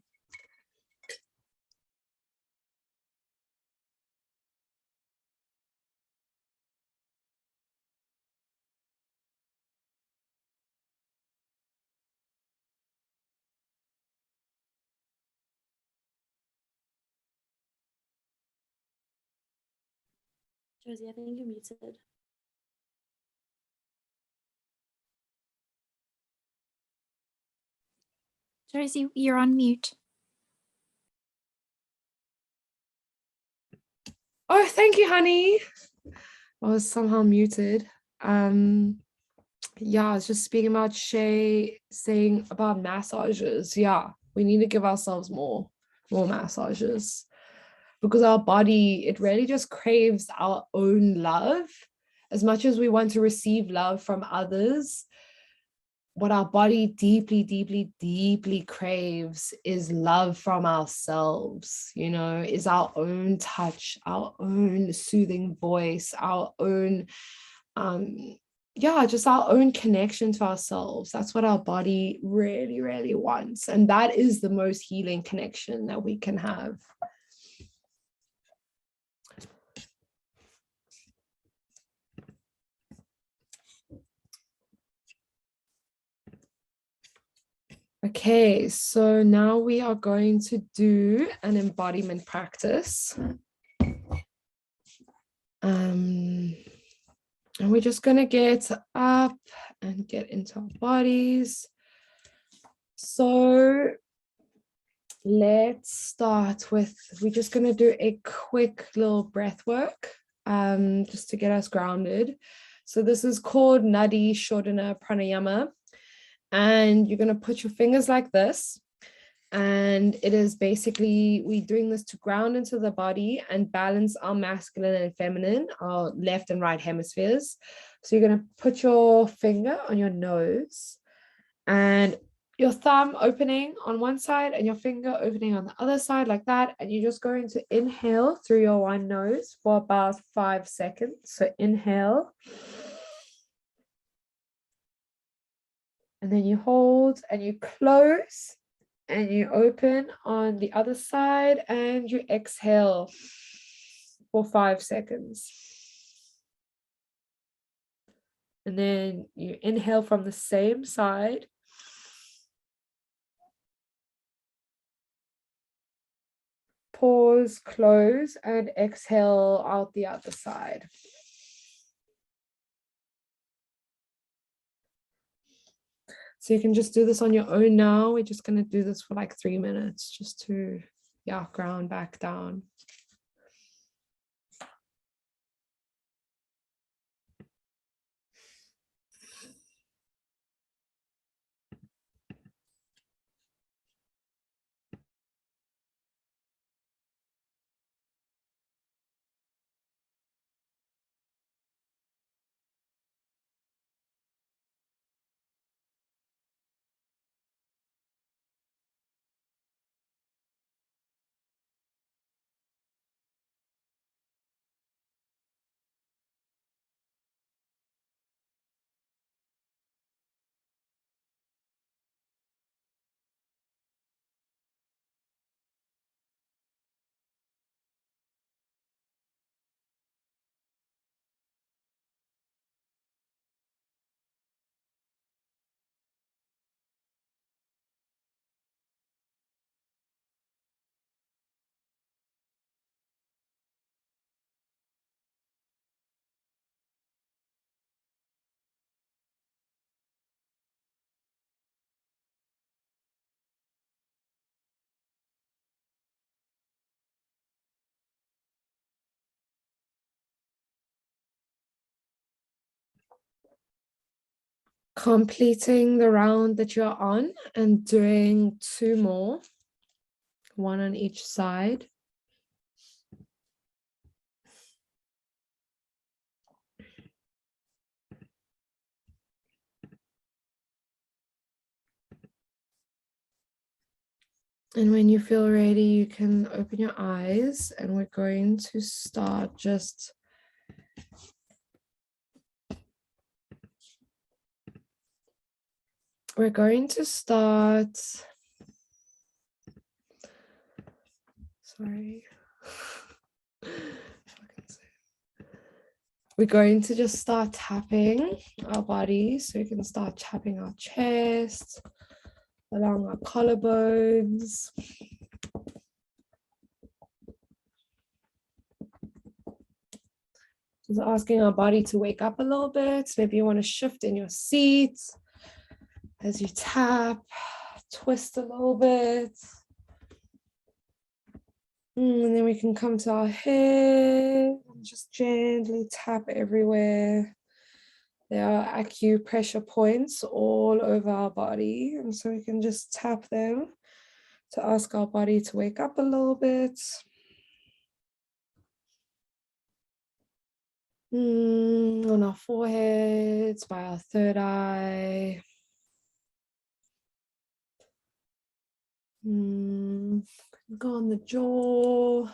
Josie, I think you're muted. Josie, you're on mute. Oh, thank you, honey. I was somehow muted. Yeah, I was just speaking about Shay saying about massages. Yeah, we need to give ourselves more massages, because our body, it really just craves our own love. As much as we want to receive love from others, what our body deeply, deeply, deeply craves is love from ourselves, is our own touch, our own soothing voice, our own, just our own connection to ourselves. That's what our body really, really wants. And that is the most healing connection that we can have. Okay, so now we are going to do an embodiment practice. And we're just going to get up and get into our bodies. So let's start with, we're just going to do a quick little breath work, just to get us grounded. So this is called Nadi Shodhana Pranayama. And you're going to put your fingers like this. And it is basically, we're doing this to ground into the body and balance our masculine and feminine, our left and right hemispheres. So you're going to put your finger on your nose and your thumb opening on one side and your finger opening on the other side, like that. And you're just going to inhale through your one nose for about 5 seconds. So inhale. And then you hold and you close and you open on the other side and you exhale for 5 seconds. And then you inhale from the same side. Pause, close, and exhale out the other side. So you can just do this on your own now. We're just going to do this for like 3 minutes just to, ground back down. completing the round that you're on and doing 2 more, 1 on each side. And when you feel ready, you can open your eyes, and we're going to start just we're going to start we're going to just start tapping our body, so we can start tapping our chest, along our collarbones. Just asking our body to wake up a little bit. Maybe you want to shift in your seat as you tap, twist a little bit. And then we can come to our head and just gently tap everywhere. There are acupressure points all over our body, and so we can just tap them to ask our body to wake up a little bit. On our foreheads, by our third eye. Go on the jaw.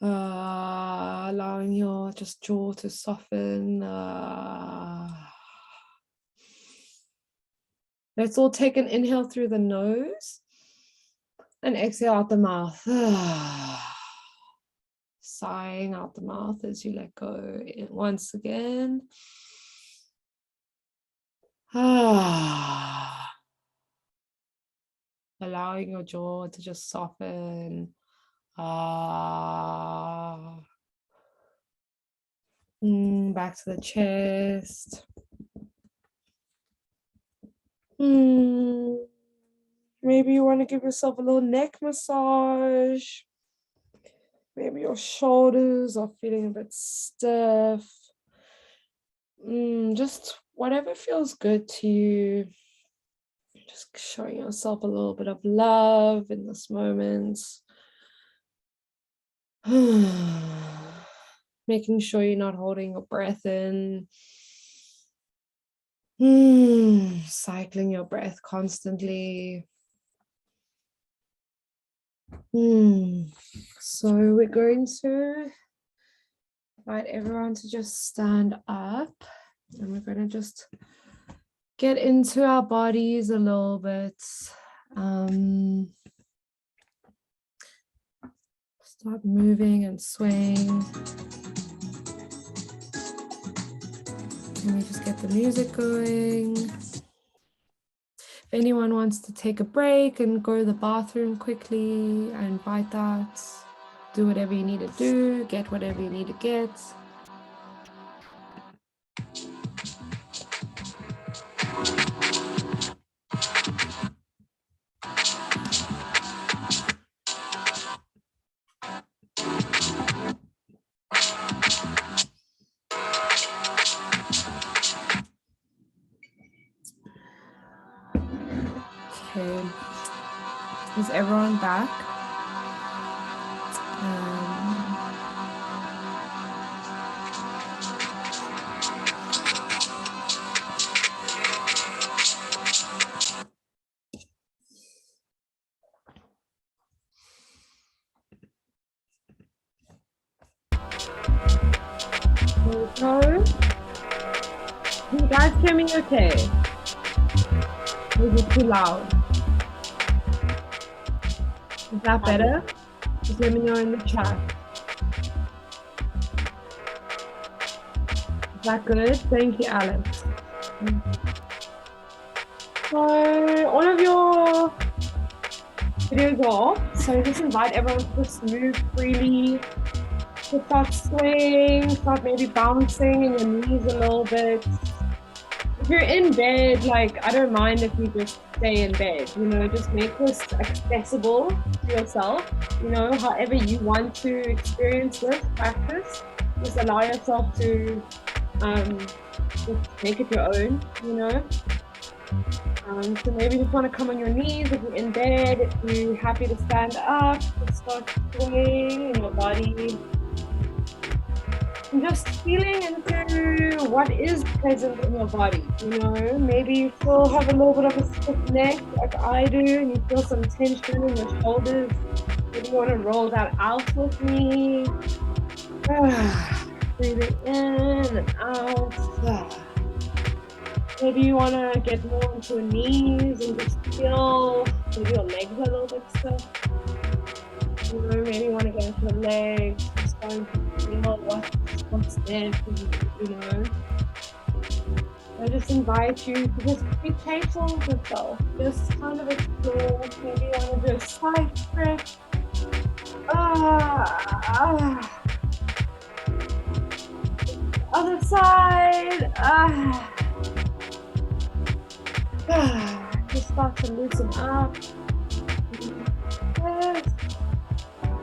Allowing your just jaw to soften. Let's all take an inhale through the nose and exhale out the mouth. Sighing out the mouth as you let go once again. Allowing your jaw to just soften. Back to the chest. Maybe you want to give yourself a little neck massage. Maybe your shoulders are feeling a bit stiff. Just whatever feels good to you. Just showing yourself a little bit of love in this moment. Making sure you're not holding your breath in. Cycling your breath constantly. So we're going to invite everyone to just stand up, and we're going to just get into our bodies a little bit. Start moving and swaying. Let me just get the music going. If anyone wants to take a break and go to the bathroom quickly, I invite that. Do whatever you need to do, get whatever you need to get. Okay, is everyone back? No? Can you guys hear me okay? Or is it too loud? Is that better? Just let me know in the chat. Is that good? Thank you, Alex. So all of your videos are off. So just invite everyone to just move freely. To start swaying, start maybe bouncing in your knees a little bit. If you're in bed, like, I don't mind if you just stay in bed, you know, just make this accessible to yourself, you know, however you want to experience this practice. Just allow yourself to Just make it your own, you know. So maybe you just want to come on your knees if you're in bed. If you're happy to stand up, just start swaying in your body. And just feeling into what is present in your body, you know. Maybe you still have a little bit of a stiff neck like I do, and you feel some tension in your shoulders. Maybe you want to roll that out with me. Breathing in and out. Maybe you want to get more into your knees and just feel maybe your legs are a little bit stiff. You know, maybe you want to get into your legs, just going to feel what's there for you, you know. I just invite you to just be playful with yourself. Just kind of explore. Maybe you want to do a side stretch. Other side. Just start to loosen up. Yes.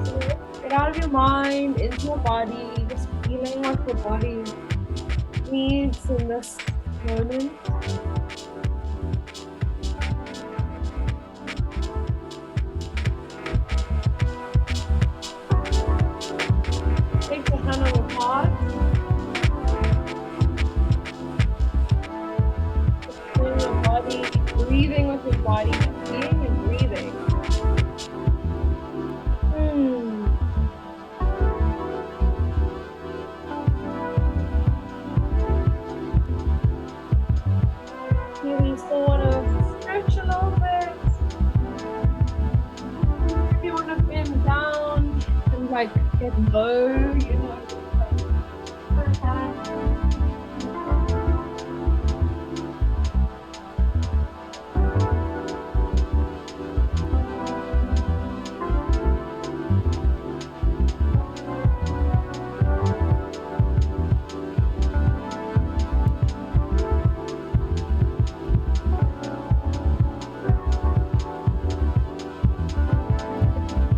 So get out of your mind, into your body, just feeling what your body needs in this moment. Take your hand on your heart. Breathing with your body, being and breathing. Maybe you still want to stretch a little bit. If you want to bend down and like get low, you know.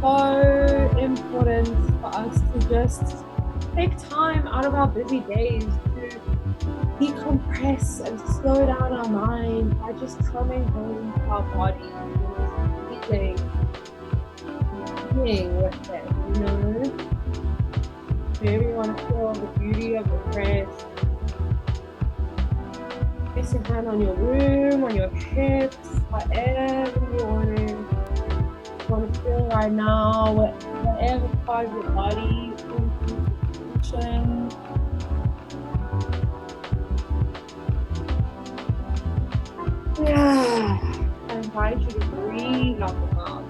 So important for us to just take time out of our busy days to decompress and slow down our mind by just coming home to our body, feeling, being with it, you know. Maybe you want to feel the beauty of the breath. Place your hand on your womb, on your hips, whatever you want to feel right now, whatever part of your body function. I invite you to breathe out the mouth.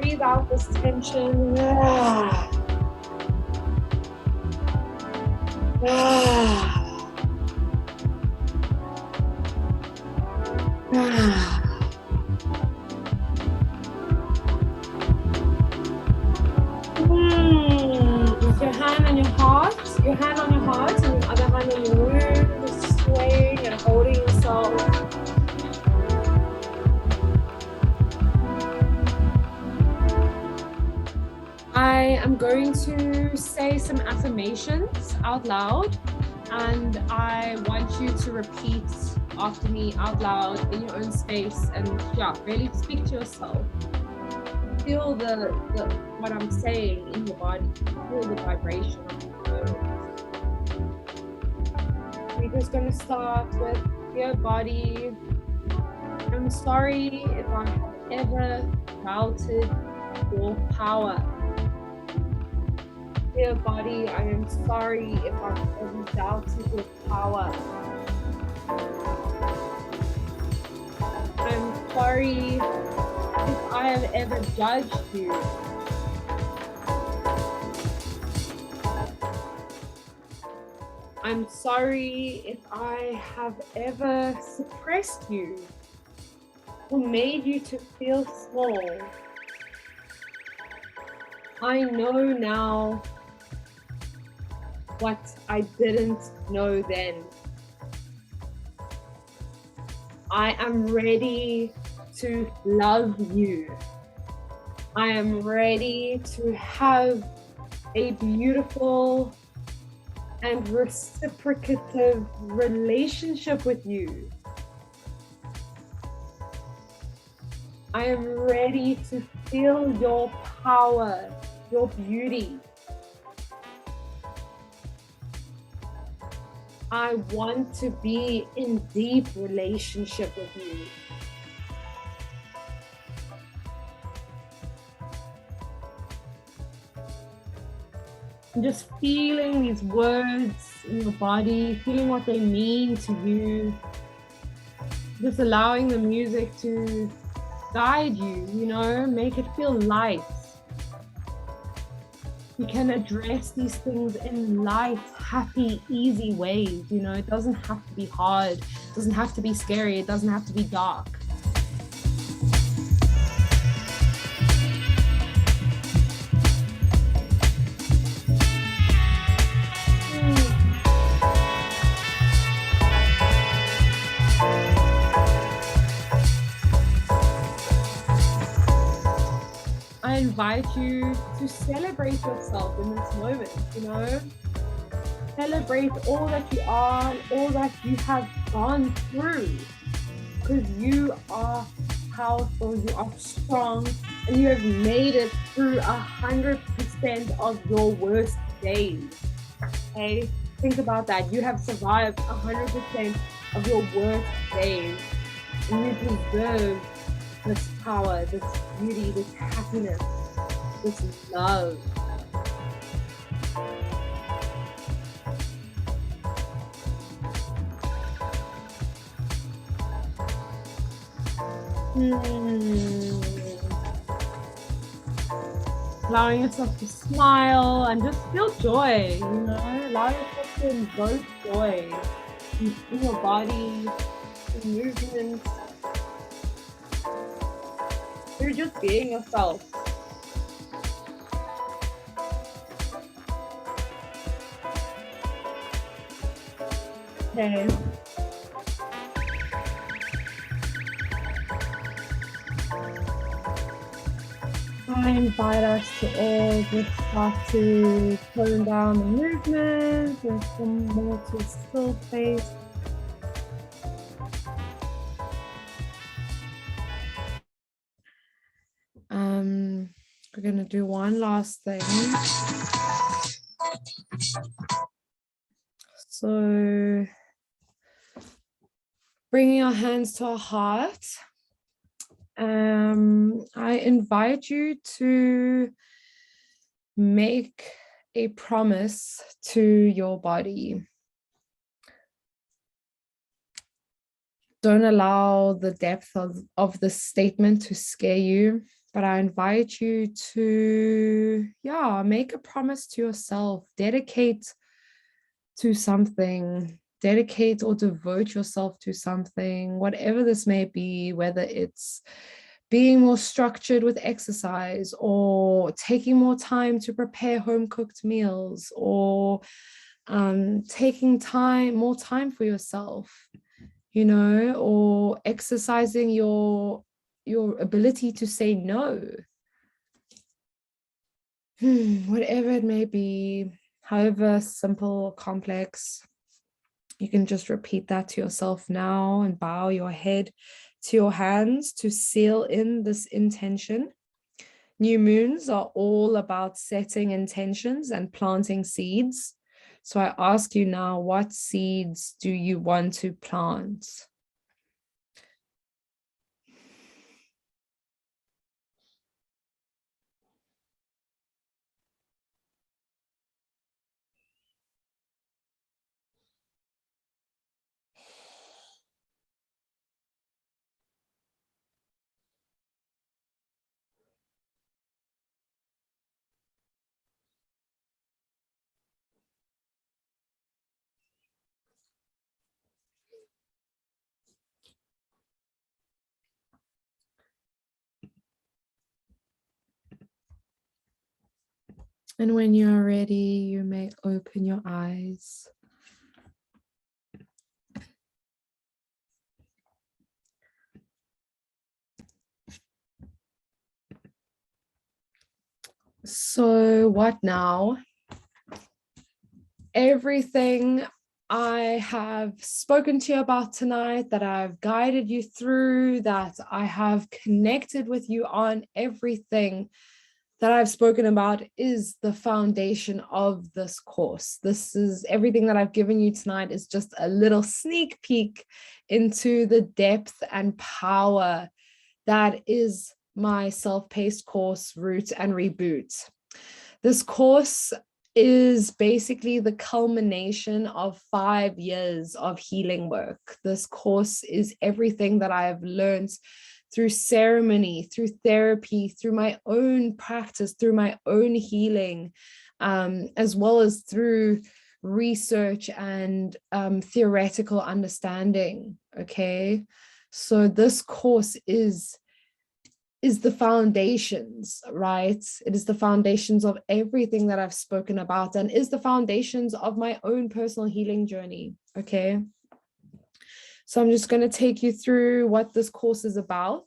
Breathe out this tension. With your hand on your heart, and the other hand on your womb, just swaying and holding yourself. I am going to say some affirmations out loud, and I want you to repeat after me out loud in your own space, and really speak to yourself. Feel the what I'm saying in your body. Feel the vibration of the words. We're just gonna start with your body. I'm sorry if I have ever doubted your power. Dear body, I am sorry if I've ever doubted your power. I'm sorry if I have ever judged you. I'm sorry if I have ever suppressed you or made you to feel small. I know now what I didn't know then. I am ready to love you. I am ready to have a beautiful and reciprocative relationship with you. I am ready to feel your power, your beauty. I want to be in deep relationship with you. And just feeling these words in your body, feeling what they mean to you. Just allowing the music to guide you, make it feel light. You can address these things in light, happy, easy ways. It doesn't have to be hard. It doesn't have to be scary. It doesn't have to be dark. I invite you to celebrate yourself in this moment, Celebrate all that you are, all that you have gone through. Because you are powerful, you are strong, and you have made it through 100% of your worst days. Okay? Think about that. You have survived 100% of your worst days. And you deserve this power, this beauty, this happiness, this love. Allowing yourself to smile and just feel joy, allow yourself to invoke joy in your body, in movement. You're just being yourself. Okay. I invite us to all just start to tone down the movement and come more to a still place. We're going to do one last thing. So bringing our hands to our heart. I invite you to make a promise to your body. Don't allow the depth of the statement to scare you, but I invite you to, make a promise to yourself, dedicate to something, dedicate or devote yourself to something, whatever this may be, whether it's being more structured with exercise or taking more time to prepare home-cooked meals or taking more time for yourself, or exercising your ability to say no. Whatever it may be, however simple or complex, you can just repeat that to yourself now and bow your head to your hands to seal in this intention. New moons are all about setting intentions and planting seeds. So I ask you now, what seeds do you want to plant? And when you're ready, you may open your eyes. So what now? Everything I have spoken to you about tonight, that I've guided you through, that I have connected with you on, everything that I've spoken about is the foundation of this course. This is everything that I've given you tonight is just a little sneak peek into the depth and power that is my self-paced course, Root and Reboot. This course is basically the culmination of 5 years of healing work. This course is everything that I have learned through ceremony, through therapy, through my own practice, through my own healing, as well as through research and theoretical understanding. Okay, so this course is the foundations, right? It is the foundations of everything that I've spoken about and is the foundations of my own personal healing journey. Okay. So I'm just going to take you through what this course is about.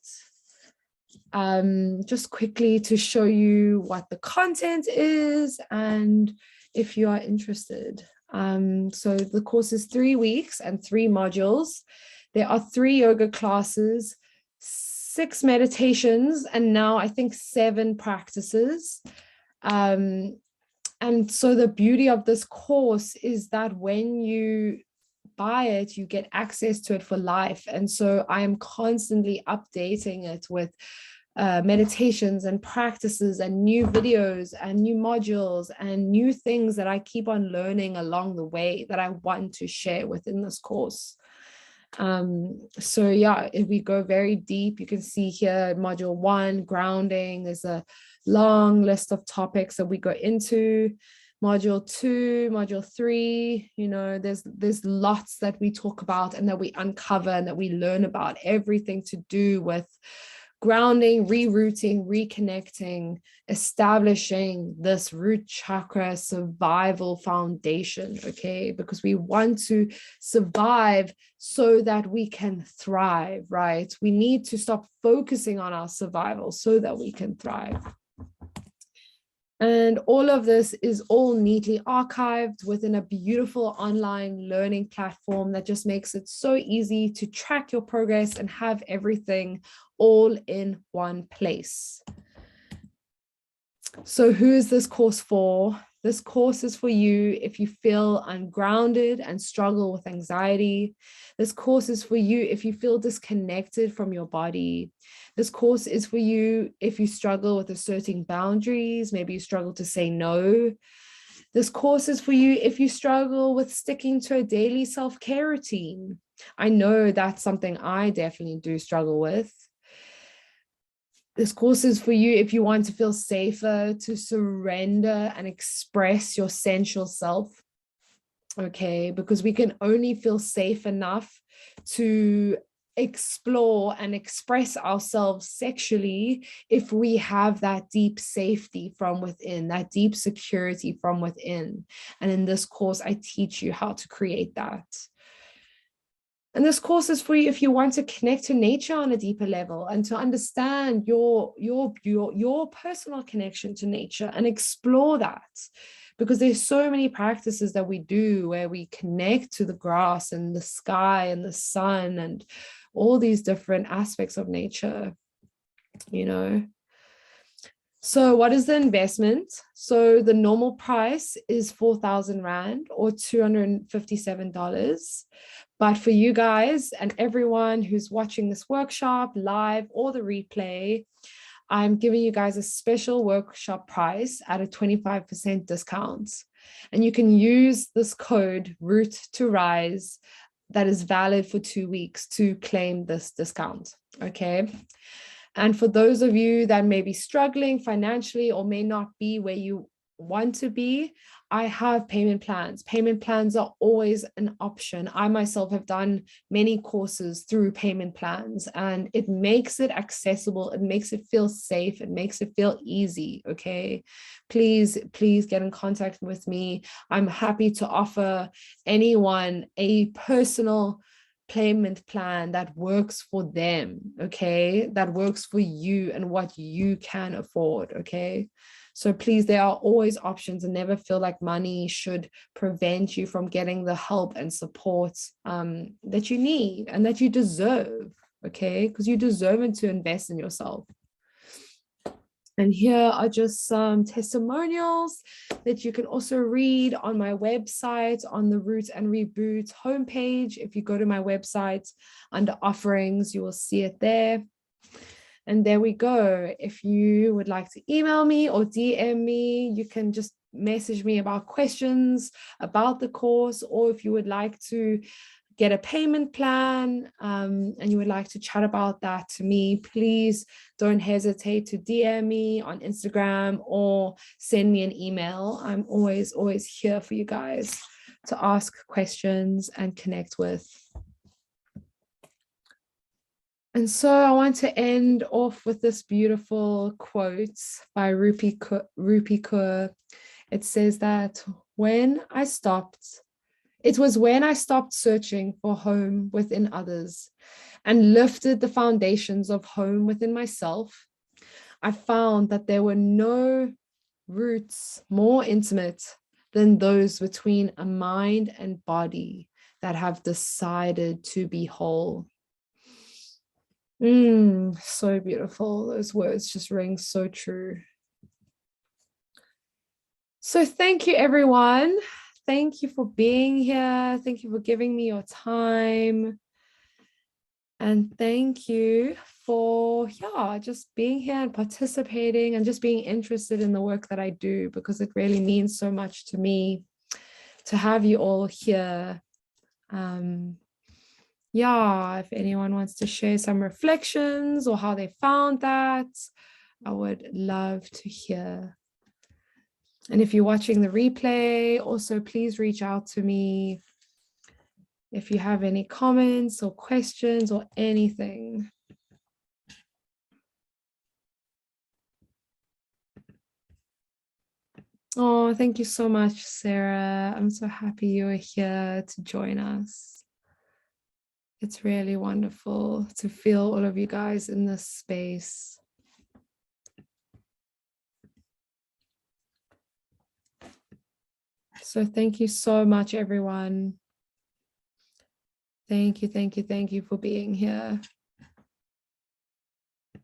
Just quickly to show you what the content is and if you are interested. So the course is 3 weeks and 3 modules. There are 3 yoga classes, 6 meditations, and now I think 7 practices. And so the beauty of this course is that when you buy it, you get access to it for life. And so I am constantly updating it with meditations and practices and new videos and new modules and new things that I keep on learning along the way that I want to share within this course. So yeah, if we go very deep, you can see here module 1, grounding. There's a long list of topics that we go into. Module 2, module 3, you know, there's lots that we talk about and that we uncover and that we learn about, everything to do with grounding, rerouting, reconnecting, establishing this root chakra survival foundation, okay? Because we want to survive so that we can thrive, right? We need to stop focusing on our survival so that we can thrive. And all of this is all neatly archived within a beautiful online learning platform that just makes it so easy to track your progress and have everything all in one place. So who is this course for? This course is for you if you feel ungrounded and struggle with anxiety. This course is for you if you feel disconnected from your body. This course is for you if you struggle with asserting boundaries. Maybe you struggle to say no. This course is for you if you struggle with sticking to a daily self-care routine. I know that's something I definitely do struggle with. This course is for you if you want to feel safer to surrender and express your sensual self. Okay, because we can only feel safe enough to explore and express ourselves sexually if we have that deep safety from within, that deep security from within. And in this course, I teach you how to create that. And this course is for you if you want to connect to nature on a deeper level and to understand your personal connection to nature and explore that. Because there's so many practices that we do where we connect to the grass and the sky and the sun and all these different aspects of nature, you know. So what is the investment? So the normal price is 4,000 Rand or $257. But for you guys and everyone who's watching this workshop live or the replay, I'm giving you guys a special workshop price at a 25% discount. And you can use this code Root to Rise that is valid for 2 weeks to claim this discount, okay? And for those of you that may be struggling financially or may not be where you want to be, I have payment plans. Payment plans are always an option. I myself have done many courses through payment plans and it makes it accessible. It makes it feel safe. It makes it feel easy. Okay. Please get in contact with me. I'm happy to offer anyone a personal payment plan that works for them. Okay. That works for you and what you can afford. Okay. So please, there are always options, and never feel like money should prevent you from getting the help and support that you need and that you deserve, okay? Because you deserve it to invest in yourself. And here are just some testimonials that you can also read on my website, on the Root and Reboot homepage. If you go to my website under offerings, you will see it there. And there we go. If you would like to email me or DM me, you can just message me about questions about the course, or if you would like to get a payment plan and you would like to chat about that to me, please don't hesitate to DM me on Instagram or send me an email. I'm always here for you guys to ask questions and connect with. And so I want to end off with this beautiful quote by Rupi Kaur. It says that it was when I stopped searching for home within others and lifted the foundations of home within myself, I found that there were no roots more intimate than those between a mind and body that have decided to be whole. So beautiful. Those words just ring so true. So thank you, everyone. Thank you for being here. Thank you for giving me your time. And thank you for, just being here and participating and just being interested in the work that I do, because it really means so much to me to have you all here. If anyone wants to share some reflections or how they found that, I would love to hear. And if you're watching the replay, also please reach out to me if you have any comments or questions or anything. Oh, thank you so much, Sarah. I'm so happy you're here to join us. It's really wonderful to feel all of you guys in this space. So thank you so much, everyone. Thank you for being here.